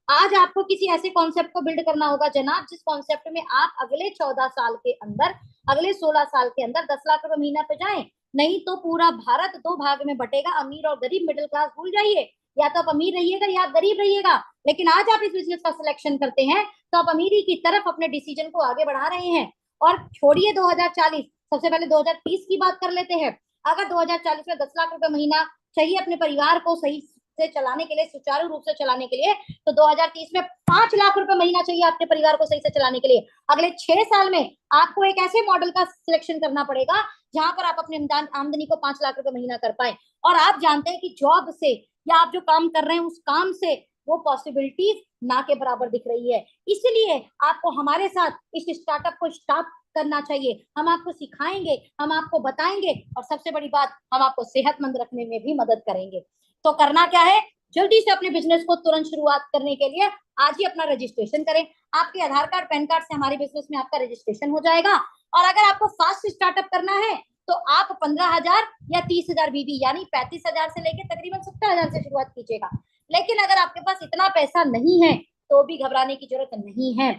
आज आपको किसी ऐसे कॉन्सेप्ट को बिल्ड करना होगा जनाब, जिस कॉन्सेप्ट में आप अगले 14 साल के अंदर, अगले 16 साल के अंदर 10 लाख रुपए महीना पे जाएं। नहीं तो पूरा भारत दो भाग में बटेगा, अमीर और गरीब, मिडिल क्लास भूल जाइए। या तो आप अमीर रहिएगा या आप गरीब रहिएगा। लेकिन आज आप इस बिजनेस का सिलेक्शन करते हैं तो आप अमीरी की तरफ अपने डिसीजन को आगे बढ़ा रहे हैं। और छोड़िए 2040, सबसे पहले 2030 की बात कर लेते हैं। अगर 2040 में 10 लाख रुपए महीना चाहिए अपने परिवार को सही से चलाने के लिए, सुचारू रूप से चलाने के लिए, तो 2030 में 5 लाख रुपए महीना चाहिए आपके परिवार को सही से चलाने के लिए। अगले 6 साल में आपको एक ऐसे मॉडल का सिलेक्शन करना पड़ेगा जहां पर आप अपने आमदनी को 5 लाख रुपए महीना कर पाए। और आप जानते हैं कि जॉब से या आप जो काम कर रहे हैं उस काम से वो पॉसिबिलिटीज ना के बराबर दिख रही है। इसलिए आपको हमारे साथ इस स्टार्टअप को स्टार्ट करना चाहिए। हम आपको सिखाएंगे, हम आपको बताएंगे, और सबसे बड़ी बात, हम आपको सेहतमंद रखने में भी मदद करेंगे। तो करना क्या है, जल्दी से अपने बिजनेस को तुरंत शुरुआत करने के लिए आज ही अपना रजिस्ट्रेशन करें। आपके आधार कार्ड, पैन कार्ड से हमारे बिजनेस में आपका रजिस्ट्रेशन हो जाएगा। और अगर आपको फास्ट स्टार्टअप करना है तो आप 15,000 या 30,000 बीबी यानी 35,000 से लेकर तकरीबन 70,000 से शुरुआत कीजिएगा। लेकिन अगर आपके पास इतना पैसा नहीं है तो भी घबराने की जरूरत नहीं है।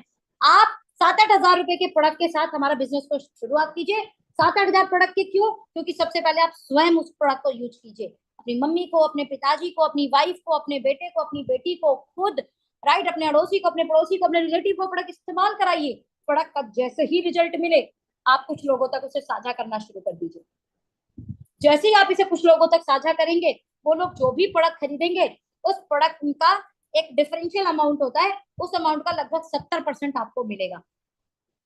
आप 7-8 हजार रुपए के प्रोडक्ट के साथ हमारा बिजनेस को शुरुआत कीजिए। 7-8 हजार प्रोडक्ट के क्यों? क्योंकि सबसे पहले आप स्वयं उस प्रोडक्ट को यूज कीजिए, अपनी मम्मी को, अपने पिताजी को, अपनी वाइफ को, अपने बेटे को, अपनी बेटी को, खुद, राइट, अपने अड़ोसी को, अपने पड़ोसी को, अपने रिलेटिव को प्रोडक्ट इस्तेमाल कराइए। प्रोडक्ट का जैसे ही रिजल्ट मिले आप कुछ लोगों तक उसे साझा करना शुरू कर दीजिए। जैसे ही आप इसे कुछ लोगों तक साझा करेंगे, वो लोग जो भी प्रोडक्ट खरीदेंगे उस प्रोडक्ट का एक डिफरेंशियल अमाउंट होता है, उस अमाउंट का लगभग 70% आपको मिलेगा।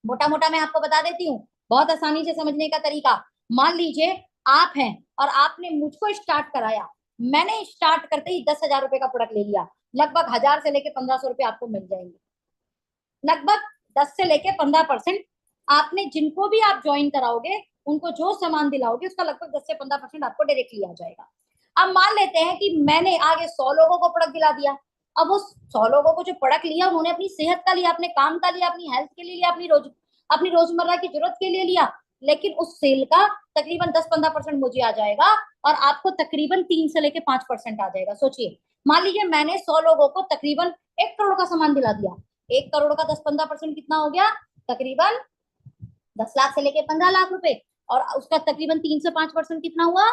मोटा मोटा मैं आपको बता देती हूँ, बहुत आसानी से समझने का तरीका। मान लीजिए आप हैं और आपने मुझको स्टार्ट कराया, मैंने स्टार्ट करते ही 10,000 रुपए का प्रोडक्ट ले लिया, लगभग 1,000 से लेके 1,500 रुपए आपको मिल जाएंगे। लगभग 10 से लेके 15% आपने जिनको भी आप ज्वाइन कराओगे उनको जो सामान दिलाओगे उसका लगभग 10 से 15% आपको डायरेक्टली आ जाएगा। अब मान लेते हैं कि मैंने आगे 100 लोगों को प्रोडक्ट दिला दिया। अब वो 100 लोगों को जो प्रोडक्ट लिया उन्होंने अपनी सेहत का लिया, अपने काम का लिया, अपनी हेल्थ के लिए लिया, अपनी रोजमर्रा की जरूरत के लिए लिया, लेकिन उस सेल का तकरीबन 10-15% मुझे आ जाएगा और आपको तकरीबन 3 से लेके 5% आ जाएगा। सोचिए, मान लीजिए मैंने 100 लोगों को तकरीबन 1 करोड़ का सामान दिला दिया। 1 करोड़ का 10-15% कितना हो गया? तकरीबन 10 लाख से लेके 15 लाख रुपए। और उसका तकरीबन 3 से 5% कितना हुआ?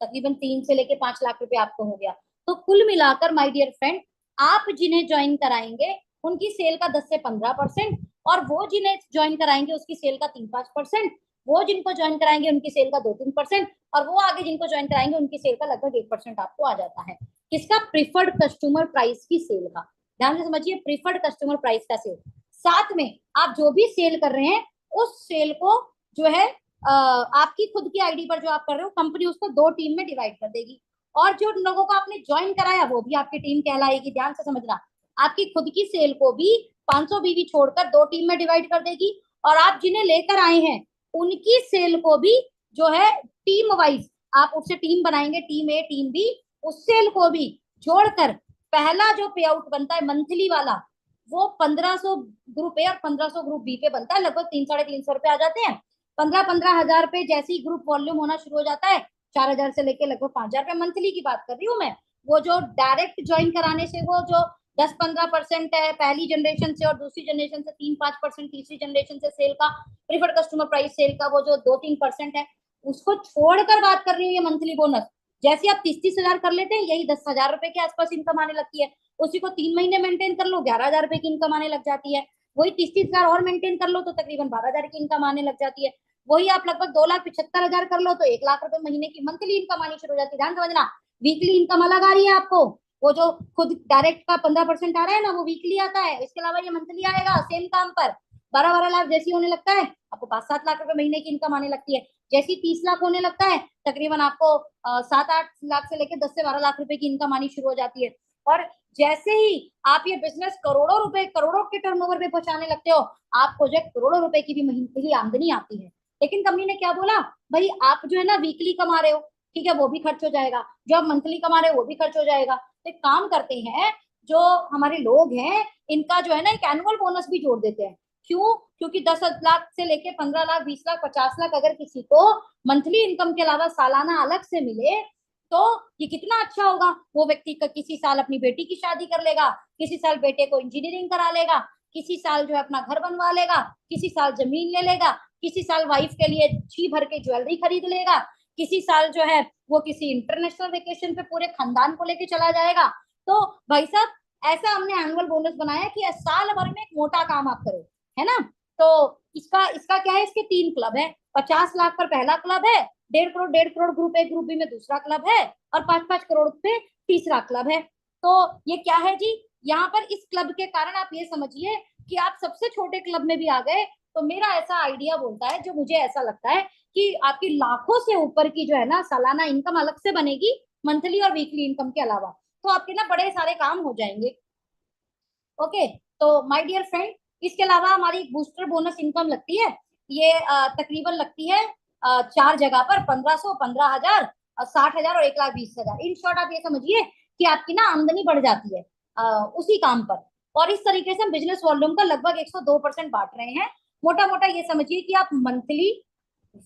तकरीबन 3 से लेके 5 लाख रुपए आपको हो गया। तो कुल मिलाकर माय डियर फ्रेंड, आप जिन्हें ज्वाइन कराएंगे उनकी सेल का 10 से 15%, और वो जिन्हें ज्वाइन कराएंगे उसकी सेल का 3-5%, वो जिनको ज्वाइन कराएंगे उनकी सेल का 2-3%, और वो आगे जिनको ज्वाइन कराएंगे उनकी सेल का लगभग 1% आपको आ जाता है। किसका? प्रिफर्ड कस्टमर प्राइस की सेल का। ध्यान से समझिए, प्रिफर्ड कस्टमर प्राइस का सेल। साथ में आप जो भी सेल कर रहे हैं उस सेल को जो है आपकी खुद की आईडी पर जो आप कर रहे हो, कंपनी उसको 2 टीम में डिवाइड कर देगी, और जो लोगों को आपने ज्वाइन कराया वो भी आपकी टीम कहलाएगी। ध्यान से समझना, आपकी खुद की सेल को भी 500 बीवी छोड़कर 2 टीम में डिवाइड कर देगी, और आप जिन्हें लेकर आए हैं उनकी सेल को भी जो है टीम वाइज आप उससे टीम बनाएंगे, टीम ए, टीम बी, उस सेल को भी जोड़कर पहला जो पे आउट बनता है मंथली वाला, वो 1500 ग्रुप ए और 1500 ग्रुप बी पे बनता है। लगभग 300-350 रुपए आ जाते हैं। 15-15 हजार पे जैसे ही ग्रुप वॉल्यूम होना शुरू हो जाता है, 4,000 से लेके लगभग 5,000 रुपए मंथली की बात कर रही हूँ मैं। वो जो डायरेक्ट ज्वाइन कराने से वो जो 10-15% है पहली जनरेशन से, और दूसरी जनरेशन से 3-5%, तीसरी जनरेशन से सेल का, प्रीफर्ड कस्टमर प्राइस सेल का वो जो 2-3% है, उसको छोड़कर बात कर रही हूँ ये मंथली बोनस। जैसे आप 30-30 हजार कर लेते हैं, यही 10,000 रुपए के आसपास इनकम आने लगती है। उसी को 3 महीने मेंटेन कर लो, 11,000 रुपए की इनकम आने लग जाती है। वही 30-30 हजार और मेंटेन कर लो तो तकरीबन 12,000 की इनकम आने लग जाती है। वही आप लगभग 2,75,000 कर लो तो 1 लाख रुपए महीने की मंथली इनकम आनी शुरू हो जाती है। ध्यान समझना, वीकली इनकम अलग आ रही है आपको। वो जो खुद डायरेक्ट का 15% आ रहा है ना, वो वीकली आता है। इसके अलावा ये मंथली आएगा सेम काम पर। 12-12 लाख जैसी होने लगता है आपको 5-7 लाख रुपए महीने की इनकम आने लगती है। जैसी 30 लाख होने लगता है तकरीबन आपको 7-8 लाख से लेकर 10 से 12 लाख रुपए की इनकम आनी शुरू हो जाती है। और जैसे ही आप ये बिजनेस करोड़ों रुपए, करोड़ों के टर्नओवर पे पहुंचाने लगते हो, आपको जो करोड़ों रुपए की भी महीने आमदनी आती है। लेकिन कंपनी ने क्या बोला, भाई आप जो है ना वीकली कमा रहे हो, ठीक है, वो भी खर्च हो जाएगा। जो आप मंथली कमा रहे हो वो भी खर्च हो जाएगा। तो एक काम करते हैं, जो हमारे लोग हैं इनका जो है ना एक एनुअल बोनस भी जोड़ देते हैं। क्यों? क्योंकि 10 लाख से लेके 15 लाख, 20 लाख, 50 लाख अगर किसी को मंथली इनकम के अलावा सालाना अलग से मिले तो ये कितना अच्छा होगा। वो व्यक्ति का किसी साल अपनी बेटी की शादी कर लेगा, किसी साल बेटे को इंजीनियरिंग करा लेगा, किसी साल जो है अपना घर बनवा लेगा, किसी साल जमीन ले लेगा, किसी साल वाइफ के लिए जी भर के ज्वेलरी खरीद लेगा, किसी साल जो है वो किसी इंटरनेशनल वेकेशन पे पूरे खानदान को लेके चला जाएगा। तो भाई साहब ऐसा हमने एनुअल बोनस बनाया कि साल भर में एक मोटा काम आप करो, है ना। तो इसका इसका क्या है, इसके 3 क्लब है। 50 लाख पर पहला क्लब है, 1.5 crore, 1.5 crore group A group B में दूसरा क्लब है, और 5-5 करोड़ पे तीसरा क्लब है। तो ये क्या है जी, यहाँ पर इस क्लब के कारण आप ये समझिए कि आप सबसे छोटे क्लब में भी आ गए। तो मेरा ऐसा आइडिया बोलता है, जो मुझे ऐसा लगता है कि आपकी लाखों से ऊपर की जो है ना सालाना इनकम अलग से बनेगी, मंथली और वीकली इनकम के अलावा। तो आपके ना बड़े सारे काम हो जाएंगे। ओके, तो माय डियर फ्रेंड, इसके अलावा हमारी बूस्टर बोनस इनकम लगती है। ये तकरीबन लगती है 4 जगह पर 1500, 15,000, 60,000 और 1,20,000। इन शॉर्ट आप ये समझिए कि आपकी ना आमदनी बढ़ जाती है उसी काम पर। और इस तरीके से हम बिजनेस वॉल्यूम का लगभग 102% बांट रहे हैं। मोटा मोटा ये समझिए कि आप मंथली,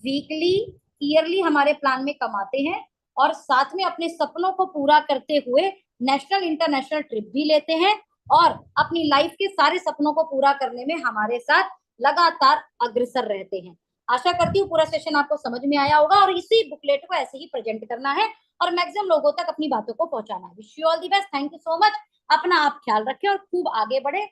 वीकली, ईयरली हमारे प्लान में कमाते हैं, और साथ में अपने सपनों को पूरा करते हुए नेशनल इंटरनेशनल ट्रिप भी लेते हैं, और अपनी लाइफ के सारे सपनों को पूरा करने में हमारे साथ लगातार अग्रसर रहते हैं। आशा करती हूँ पूरा सेशन आपको समझ में आया होगा, और इसी बुकलेट को ऐसे ही प्रेजेंट करना है और मैक्सिमम लोगों तक अपनी बातों को पहुंचाना है। Wish you all the best, thank you so much. अपना आप ख्याल रखें और खूब आगे बढ़े।